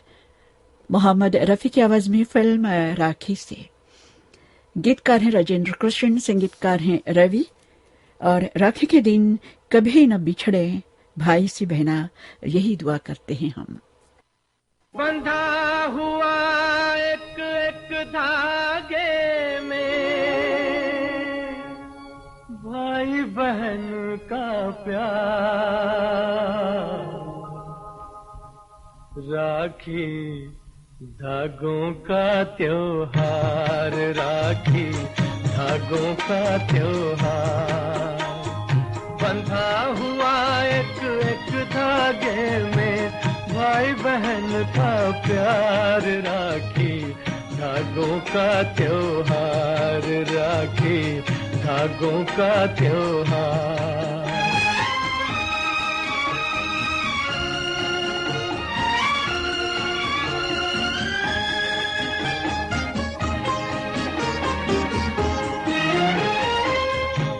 A: मोहम्मद रफी की आवाज में फिल्म राखी से। गीतकार हैं राजेंद्र कृष्ण, संगीतकार हैं रवि। और राखी के दिन कभी न बिछड़े भाई से बहना, यही दुआ करते हैं हम।
H: बंधा हुआ एक एक धागे में भाई बहन का प्यार, राखी धागों का त्योहार, राखी धागों का त्योहार। बंधा हुआ एक एक धागे में भाई बहन का प्यार, राखी धागों का त्योहार, राखी धागों का त्योहार।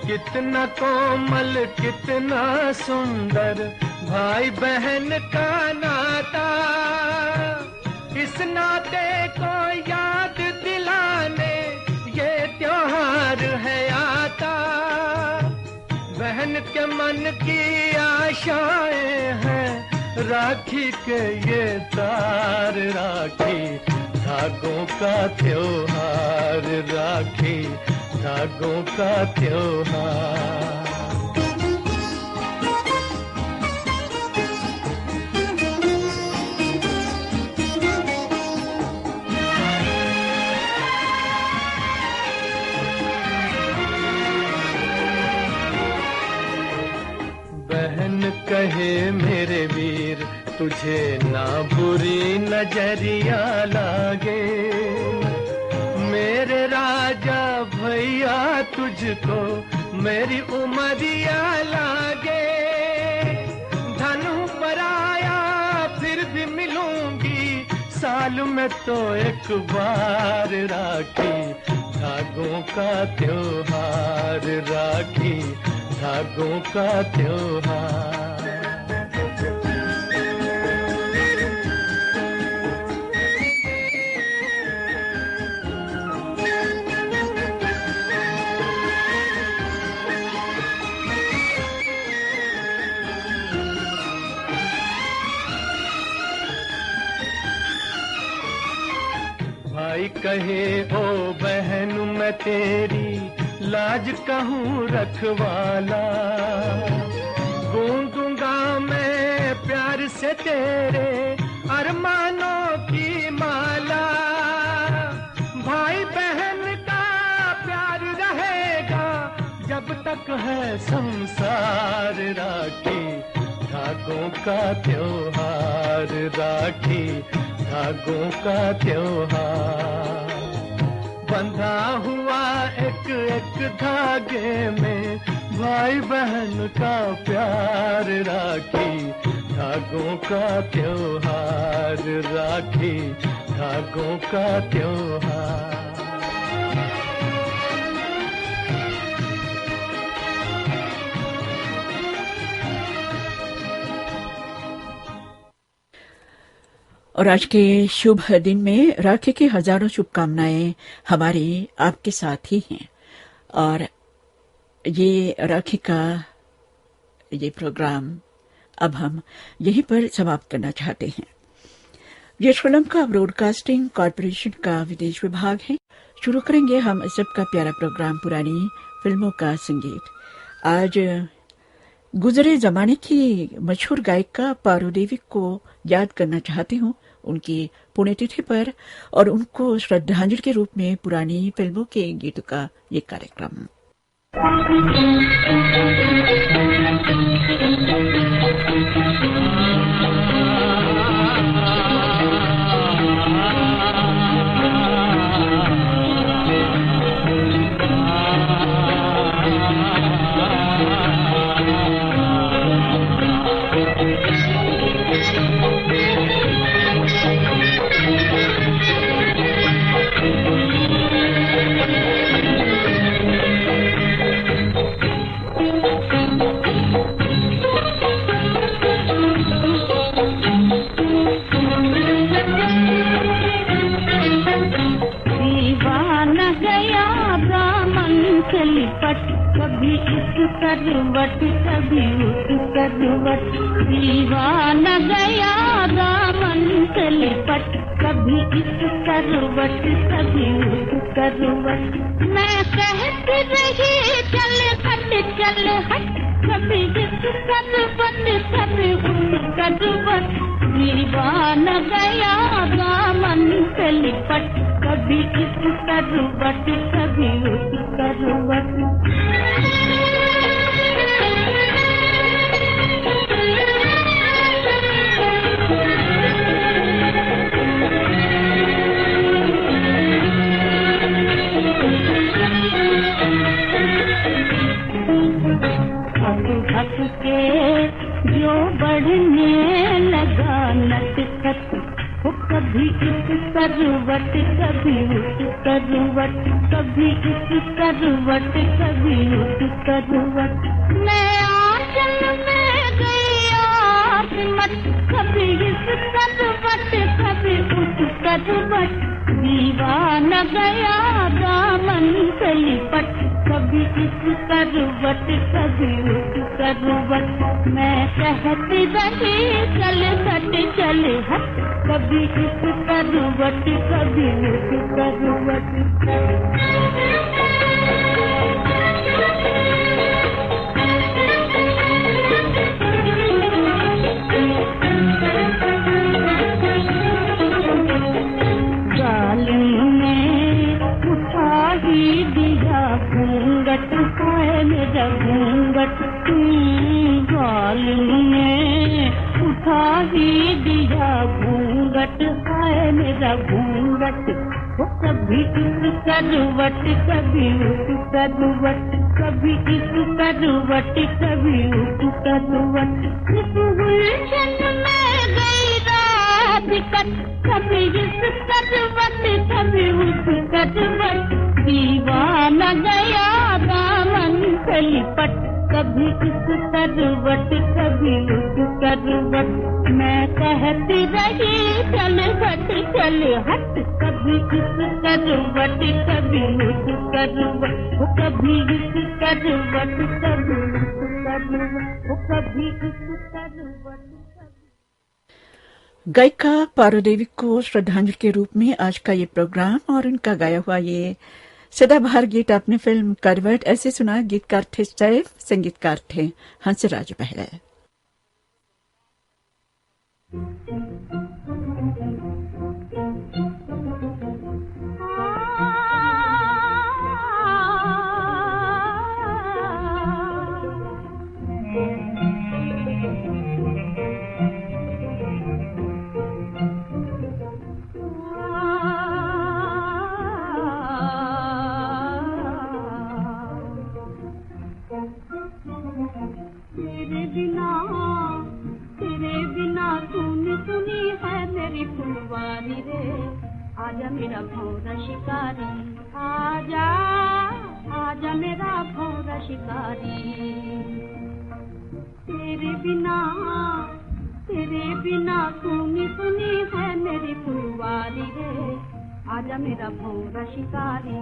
H: कितना कोमल कितना सुंदर भाई बहन का नाता, इस नाते को याद दिलाने ये त्योहार है आता। बहन के मन की आशाएं हैं राखी के ये तार, राखी धागों का त्योहार, राखी धागों का त्योहार। बहन कहे मेरे वीर तुझे ना बुरी नजरिया लागे, मेरे राजा भैया तुझको मेरी उमरिया लागे। धनु पर आया फिर भी मिलूंगी साल में तो एक बार, राखी धागों का त्योहार, राखी धागों का त्योहार। भाई कहे ओ बहन मैं तेरी लाज कहूँ रखवाला, गूंजूंगा मैं प्यार से तेरे अरमानों की माला। भाई बहन का प्यार रहेगा जब तक है संसार, राखी धागों का त्योहार, राखी धागों का त्योहार। बंधा हुआ एक एक धागे में भाई बहन का प्यार, राखी धागों का त्योहार, राखी धागों का त्योहार।
A: और आज के शुभ दिन में राखी की हजारों शुभकामनाएं हमारी आपके साथ ही हैं। और ये राखी का ये प्रोग्राम अब हम यहीं पर समाप्त करना चाहते हैं। ये श्रीलंका ब्रॉडकास्टिंग कॉरपोरेशन का विदेश विभाग है। शुरू करेंगे हम सबका प्यारा प्रोग्राम पुरानी फिल्मों का संगीत। आज गुजरे जमाने की मशहूर गायिका पारो देवी को याद करना चाहती हूँ उनकी पुण्यतिथि पर, और उनको श्रद्धांजलि के रूप में पुरानी फिल्मों के गीतों का ये कार्यक्रम।
E: करवट कभी उस करवट, दीवाना गया दामन से लिपट, कभी इस करवट कभी उस करवट। मैं कहती रही चल हट, कभी इस करवट कभी उस करवट, दीवाना गया दामन से लिपट, कभी इस करवट कभी उस करवट। हक के जो बढ़ने लगा नटखट, वो कभी इस करवट कभी उस करवट, कभी इस करवट कभी उस करवट। मैं आंचल में गई आसमत, कभी इस करवट कभी उस करवट, दीवाना गया दामन से लिपट, कभी इस करवट कभी उस करवट। मैं कहती रही चल हट, कभी इस करवट कभी उस करवट। जालिम ने उठा ही दिया घूंघट, है मेरा घूंघट, जालिम ने उठा ही दिया घूंघट, है मेरा घूंघट। वो कभी इस करवट कभी उस करवट, कभी इस करवट कभी उस करवट। इस गुलशन में गई रात कट, कभी इस करवट कभी उस करवट, दीवाना गया दामन से लिपट, कभी इस करवट कभी उस करवट। मैं कहती रही चल हट, कभी इस करवट कभी उस करवट, कभी इस करवट कभी उस करवट, कभी इस करवट।
A: गायिका पारुदेवी को श्रद्धांजलि के रूप में आज का ये प्रोग्राम और उनका गाया हुआ ये सदाबहार गीत अपनी फिल्म करवट ऐसे सुना। गीतकार थे सैफ, संगीतकार थे हंसराज बहरा।
E: आजा मेरा भौरा शिकारी, आजा आजा मेरा भौरा शिकारी। तेरे बिना सुनी सुनी है मेरी फुलवारी रे। आजा मेरा भौरा शिकारी,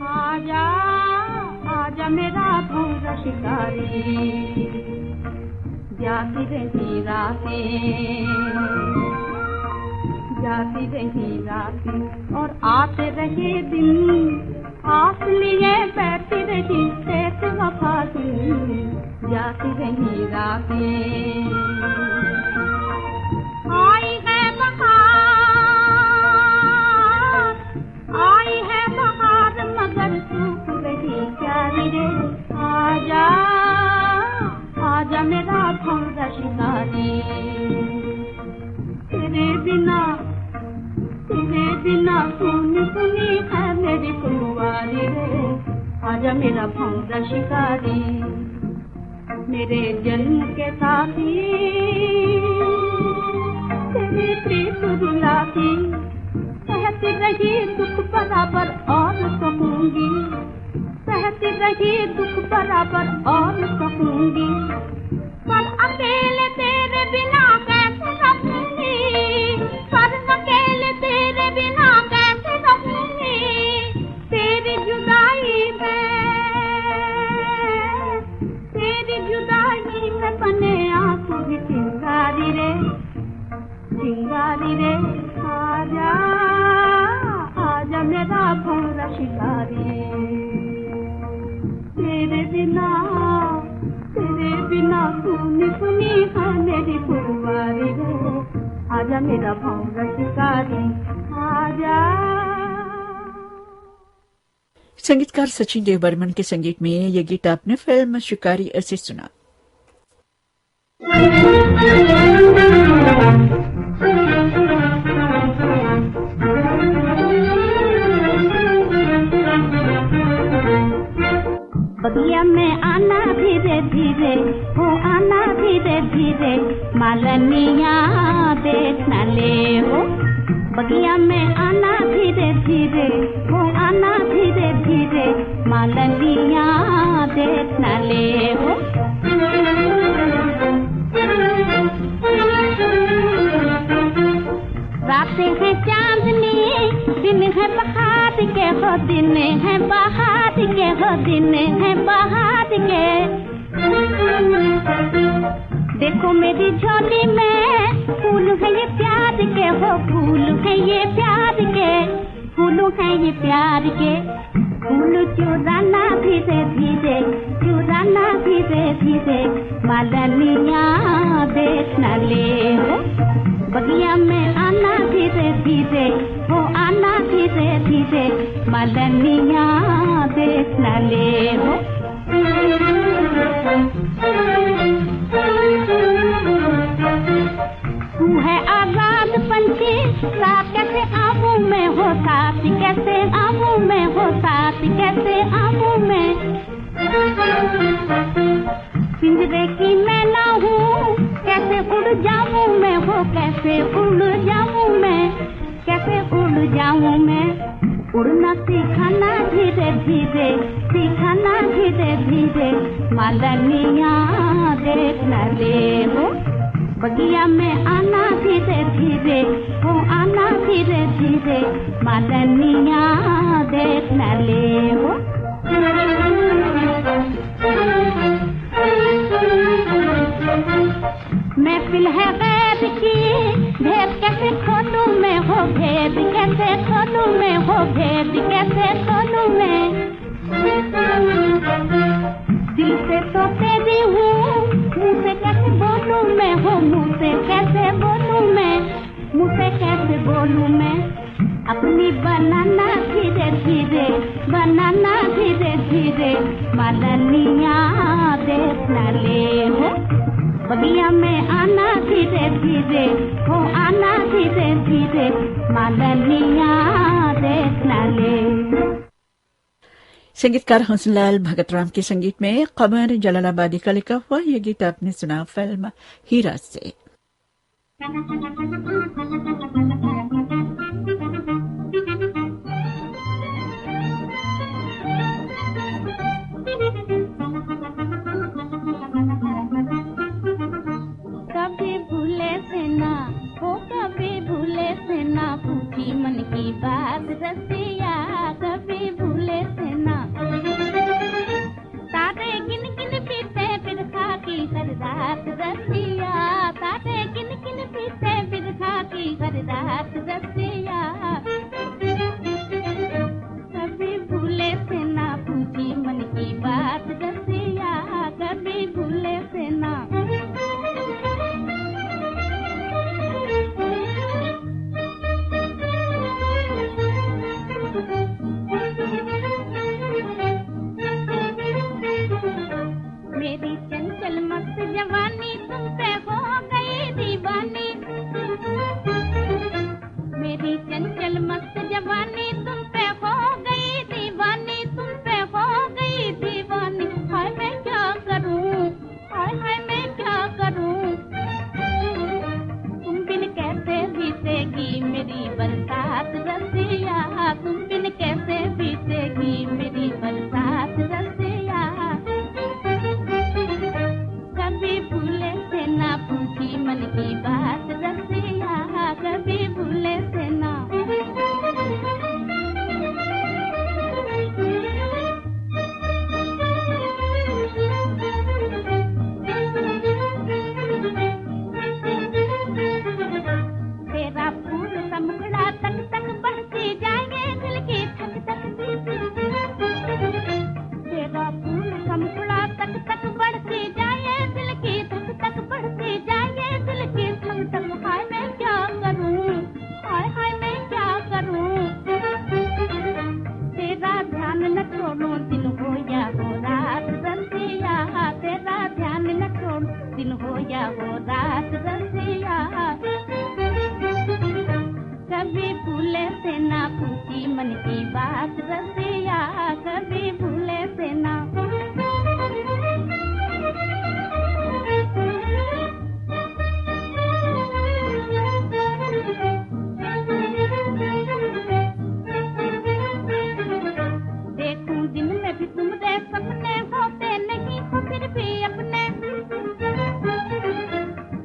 E: आजा आजा मेरा भौरा शिकारी। जाती रही रातें और आते रहे दिन, आस लिए बैठी रही शेख वफा की। जाती रही रातें, आई है बहार मगर सूख रही प्यारी रे। आजा आजा मेरा भौरा शिकारी। तेरे बिना सुनी सुनी है मेरी फुलवारी रे। आजा मेरा भौरा शिकारी। मेरे जन्म के साथी तेरी प्रीत रुलाती, सहती रही दुख बराबर और सहूंगी, सहती रही दुख बराबर और सहूंगी। पर अकेले तेरे बिना कैसे रहूंगी, पर अकेले तेरे बिना कैसे रहूंगी। तेरी जुदाई में शिकारी रे आजा आजा मेरा भौरा शिकारी तेरे बिना सुनी सुनी है मेरी फुलवारी रे आजा मेरा भौरा शिकारी आजा।
A: संगीतकार सचिन देव बर्मन के संगीत में यह गीत आपने फिल्म शिकारी से सुना।
E: बगिया में आना धीरे धीरे हो आना धीरे धीरे मालनिया देखना ले हो बगिया में आना धीरे धीरे हो आना धीरे धीरे मालनिया देखना ले हो। रातें हैं चांदनी दिन है बहार के हो दिन है बहार के हो दिन है बहार के देखो मेरी झोली में फूल है ये प्यार के हो फूल है ये प्यार के फूल है ये प्यार के फूल चुराना धीरे धीरे चुराना धीरे धीरे मालनिया देखना ले हो बगिया में आना धीरे धीरे हो आना धीरे धीरे मालनिया देखना ले हो। तू है आजाद पंछी साथ कैसे आबू में हो साथ कैसे आबू में हो साथ कैसे आबू में पिंजरे की मैं ना हूँ कैसे उड़ जाऊँ मैं हो कैसे उड़ जाऊँ मैं कैसे उड़ जाऊँ मैं उड़ना सीखाना धीरे धीरे सीखाना धीरे धीरे मालनिया देखना ले हो बगिया में आना धीरे धीरे हो आना धीरे धीरे मालनिया देखना ले हो। महफिल है गैर की भेद कैसे खोलूं मैं हो भेद कैसे खोलूं मैं हो भेद कैसे खोलूं मैं दिल से तो तेरी हूँ मुँह से कैसे बोलूं मैं हो मुँह से कैसे बोलूं मैं मुँह से कैसे बोलूं मैं अपनी बनाना धीरे धीरे बनाना धीरे धीरे मालनिया देखना ले हो बगिया में आना धीरे धीरे हो आना धीरे धीरे मालनिया देखना ले।
A: संगीतकार हंसलाल भगतराम के संगीत में कमर जलालाबादी का लिखा हुआ यह गीत आपने सुना फिल्म हीरा से।
E: कभी भूले से ना हो कभी भूले से ना पूछी मन की बात रसिया कभी भूले से ना तारे गिन गिन पीते फिर खा की हर रात रसिया तारे गिन गिन पीते फिर खा की हर रात रसिया कभी भूले से ना पूछी मन की बात रसिया कभी भूले से ना मेरी चंचल मस्त जवानी तुम पे हो गई दीवानी मन की बात रसिया कभी भूले से ना। देखूं दिन में भी तुम्हारे सपने होते नहीं हो फिर भी अपने।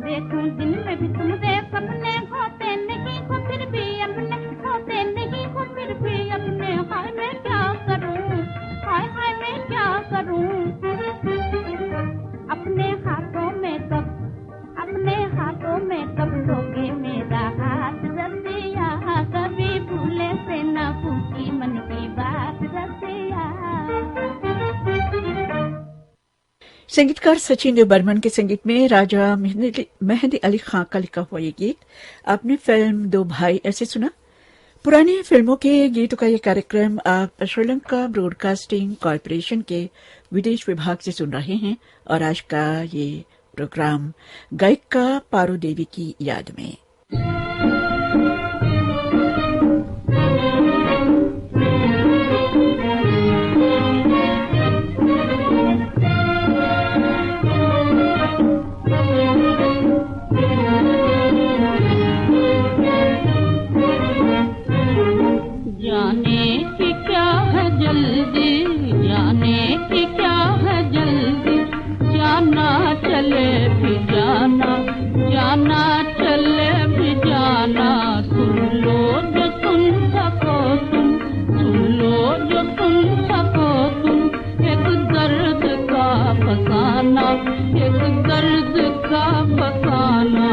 E: देखूं दिन में भी तुम्हारे सपने होते नहीं हो फिर भी अपने, होते नहीं हो फिर भी अपने। हाय मैं क्या करूं, हाय हाय मैं क्या करूं। अपने हाथों में कब, अपने हाथों में कब लोगे मेरा हाथ रसिया कभी भूले से ना पूछी मन की बात रसिया।
A: संगीतकार सचिन बर्मन के संगीत में राजा मेहंदी अली खां का लिखा हुआ ये गीत आपने फिल्म दो भाई ऐसे सुना। पुरानी फिल्मों के गीतों का ये कार्यक्रम आप श्रीलंका ब्रॉडकास्टिंग कॉर्पोरेशन के विदेश विभाग से सुन रहे हैं और आज का ये प्रोग्राम गायिका पारो देवी की याद में।
G: जाने की क्या है जल्दी, जाने की क्या है जल्दी, जाना चले भी जाना, जाना चले भी जाना। सुन लो जो सुन सको तुम, सुन लो जो सुन सको तुम। एक दर्द का फसाना, एक दर्द का फसाना।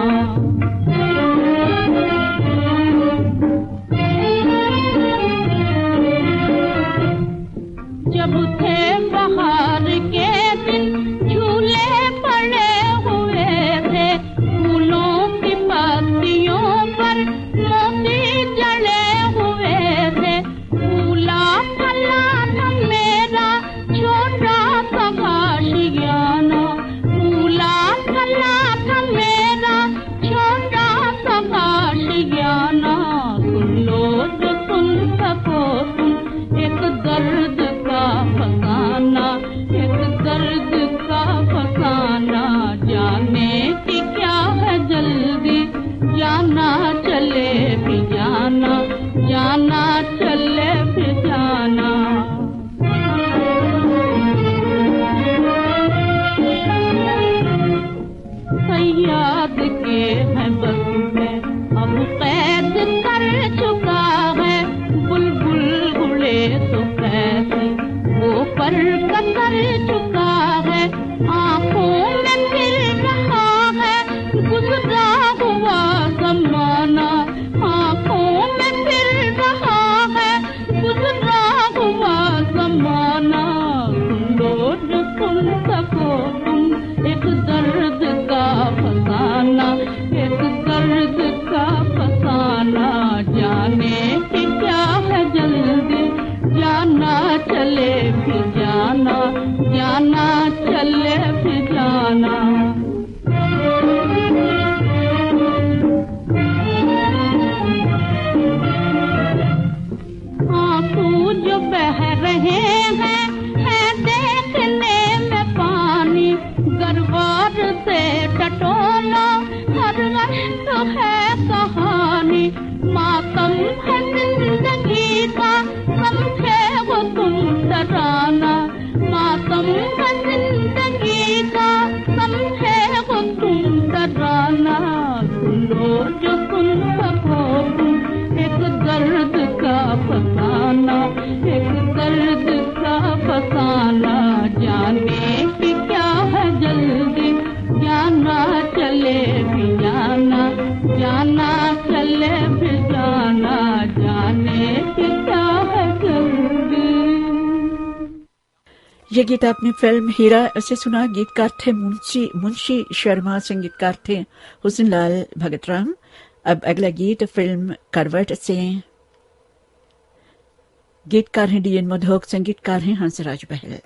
G: जब थे बहार के दिन झूले पड़े हुए थे, फूलों की पत्तियों पर मोती जड़े हुए थे। फूला फला न मेरा छोटा सा आशियाना, फूला फला न मेरा छोटा सा आशियाना। सुन लो जो सुन सको तुम, एक दर्द का फसाना, एक दर्द का फसाना। जाने की क्या है जल्दी, जाना चले भी जाना, जाना चले भी जाना। सयाद के हैं बस में अब कैद कर चुका है, बुलबुल उड़े तो कैसे वो पर कर चुका है। आंखों में फिर रहा है गुजरा हुआ जमाना, आंखों में फिर रहा है गुजरा हुआ जमाना। सुन लो जो सुन सको तुम, एक दर्द का फसाना, एक दर्द का फसाना। जाने की क्या है जल्दी, जाना चले भी जाना, जाना चले भी जाना। आंसू जो बह रहे हैं है देखने में पानी, गरबार से टटोला हर अश्क है कहानी। मातम है जिंदगी का समझे वो तुम डराना, मातम है जिंदगी का समझे वो तुम डराना। सुन लो जो सुन सको तुम, एक दर्द का फसाना, एक दर्द का फसाना। जाने की क्या है जल्दी, जाना चले भी जाना, जाना चले भी जाना। जाने की क्या है जल्दी।
A: ये गीत आपने फिल्म हीरा से सुना। गीतकार थे मुंशी शर्मा, संगीतकार थे हुसनलाल भगतराम। अब अगला गीत फिल्म करवट से। गीतकार हैं डीएन मधोक, संगीतकार हैं हंसराज बहल।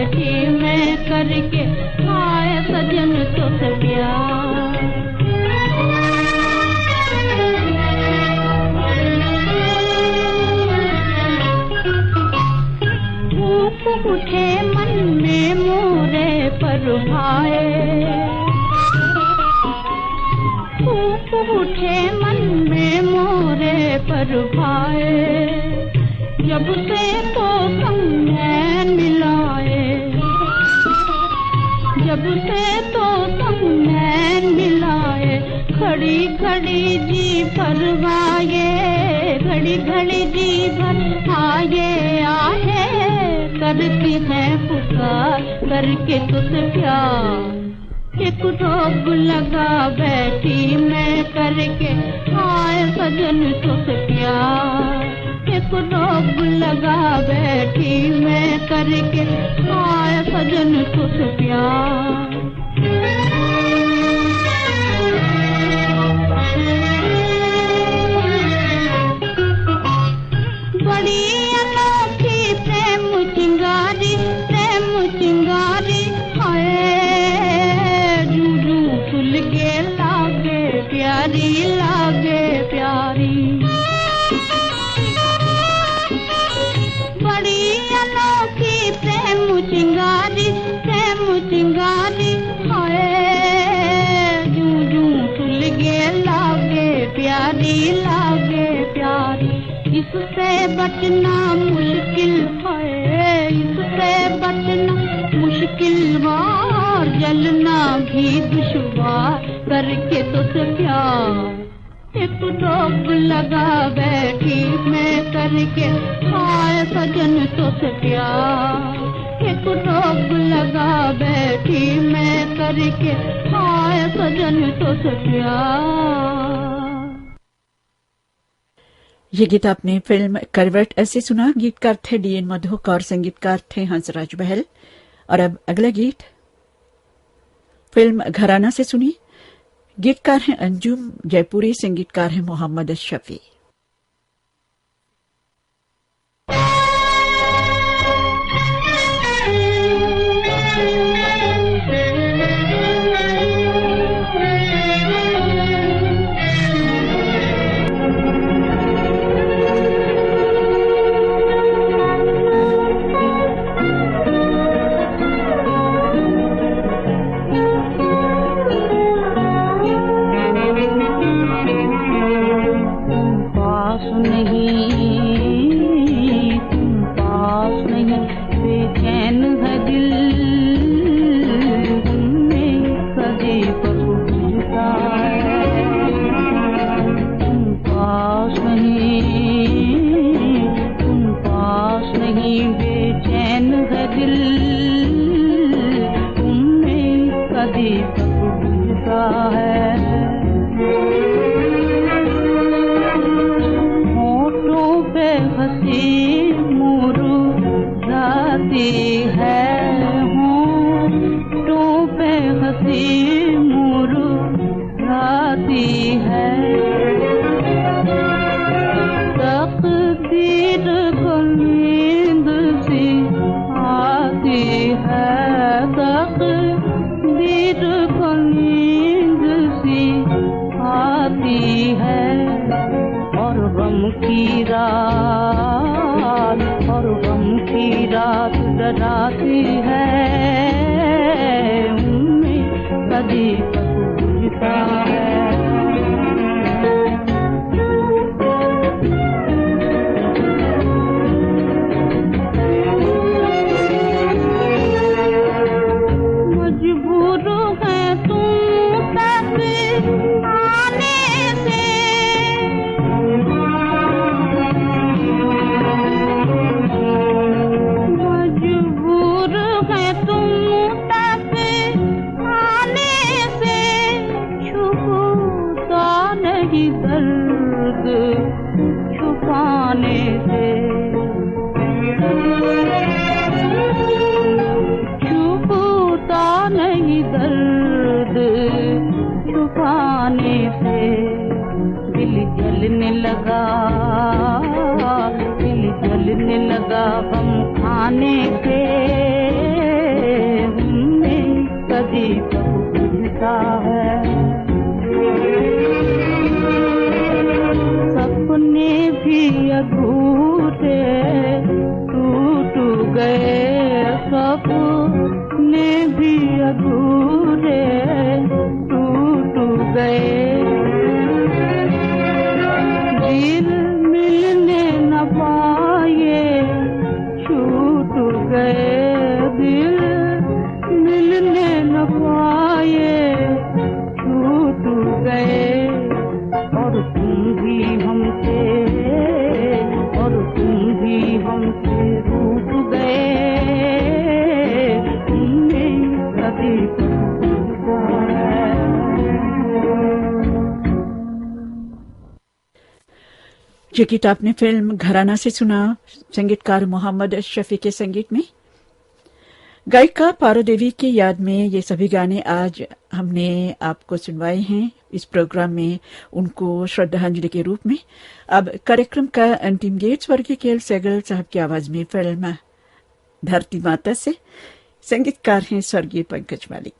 E: बैठी मैं करके आए सजन तो प्यार। धूप उठे मन में मोरे पर भाए, धूप उठे मन में मोरे पर भाए, जब से तो संग नैन मिलाए, जब से तो संग नैन मिलाए, खड़ी खड़ी जी परवाए, घड़ी घड़ी जी भर आए आए, करती है पुकार करके तुझसे प्यार। एक रोग लगा बैठी मैं करके आए सजन तुझसे प्यार, एक रोग लगा बैठी मैं करके आए सजन तुझसे प्यार। बड़ी अनोखी प्रेम चिंगारी, प्रेम चिंगारी हाय, जूजू फुल के लागे प्यारी, लागे प्यारी। बड़ी अनोखी प्रेम चिंगारी, प्रेम चिंगारी हाय, जूजू फुल के लागे प्यारी, लागे प्यारी। इससे बचना मुश्किल है, इससे बचना मुश्किल वार, जलना भी दुश्वार करके तुझसे प्यार। एक रोग लगा बैठी मैं करके आए सजन तुझसे प्यार, एक रोग लगा बैठी मैं करके आए सजन तुझसे प्यार।
A: ये गीत आपने फिल्म करवट ऐसे सुना। गीतकार थे डीएन मधुक और संगीतकार थे हंसराज बहल। और अब अगला गीत फिल्म घराना से सुनी। गीतकार हैं अंजुम जयपुरी, संगीतकार हैं मोहम्मद शफी।
E: जलने लगा गम खाने से
I: लगता है। सपने भी अधूरे टूट गए, सपने भी अधूरे टूट गए। दिल मिलने न पाए छूट गए, दिल मिलने न पाए छूट गए। और तुम भी हमसे, और तुम भी हमसे रूठ गए। तुमने कभी पूछा है।
A: ये गीत आपने फिल्म घराना से सुना, संगीतकार मोहम्मद शफी के संगीत में। गायिका पारो देवी की याद में ये सभी गाने आज हमने आपको सुनवाए हैं इस प्रोग्राम में, उनको श्रद्धांजलि के रूप में। अब कार्यक्रम का अंतिम गीत स्वर्गीय के एल सहगल साहब की आवाज में फिल्म धरती माता से, संगीतकार हैं स्वर्गीय पंकज मालिक।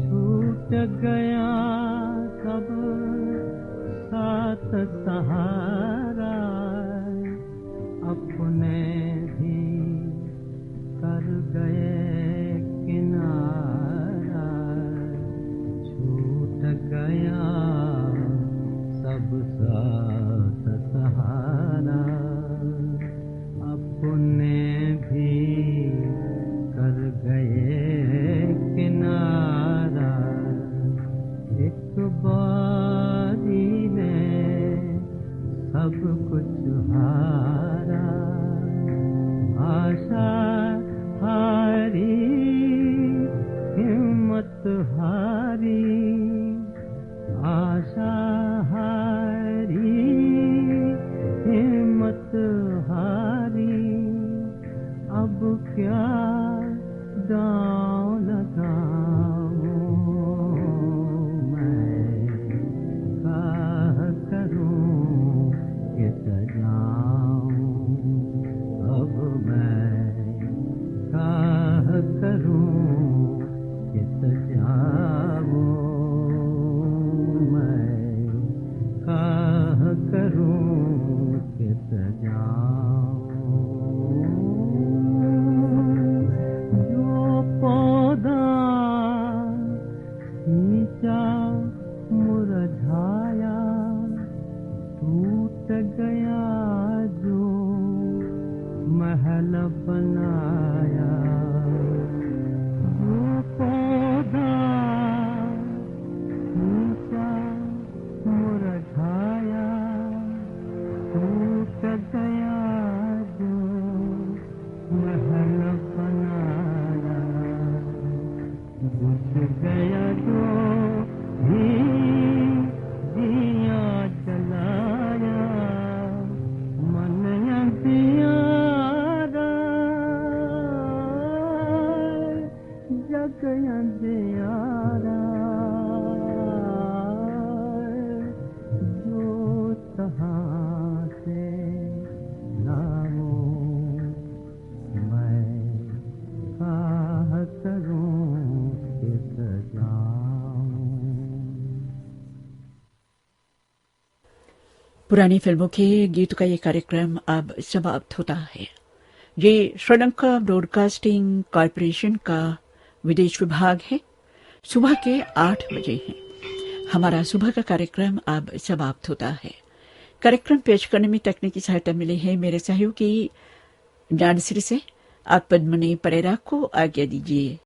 D: छूट गया सब साथ सहारा, अपने भी कर गए किनारा। छूट गया सब साथ सहारा, अपने भी कर गए किनारा। एक बारी में सब कुछ हारा, आशा हारी हिम्मत हारी, आशा हारी हिम्मत हारी। अब क्या दांव लगाऊं मैं, क्या करूं कि सजाऊं। अब मैं क्या करूं कि सजाऊं, मैं क्या करूं कि सजाऊं। मुरझाया टूट गया जो महल बनाया, जो पौधा नीचा मुरझाया टूट गया जो महल बनाया। बुझ गया जो दिया जलाया, मन अंधियारा जग अंधियारा। जो तहाँ से लाऊं मैं क्या करूं कि सजाऊं।
A: पुरानी फिल्मों के गीतों का ये कार्यक्रम अब समाप्त होता है। ये श्रीलंका ब्रॉडकास्टिंग कॉरपोरेशन का विदेश विभाग है। सुबह के 8 बजे है। हमारा सुबह का कार्यक्रम अब समाप्त होता है। कार्यक्रम पेश करने में तकनीकी सहायता मिली है मेरे सहयोगी ज्ञानश्री से। आप पद्मनी परेरा को आज्ञा दीजिए।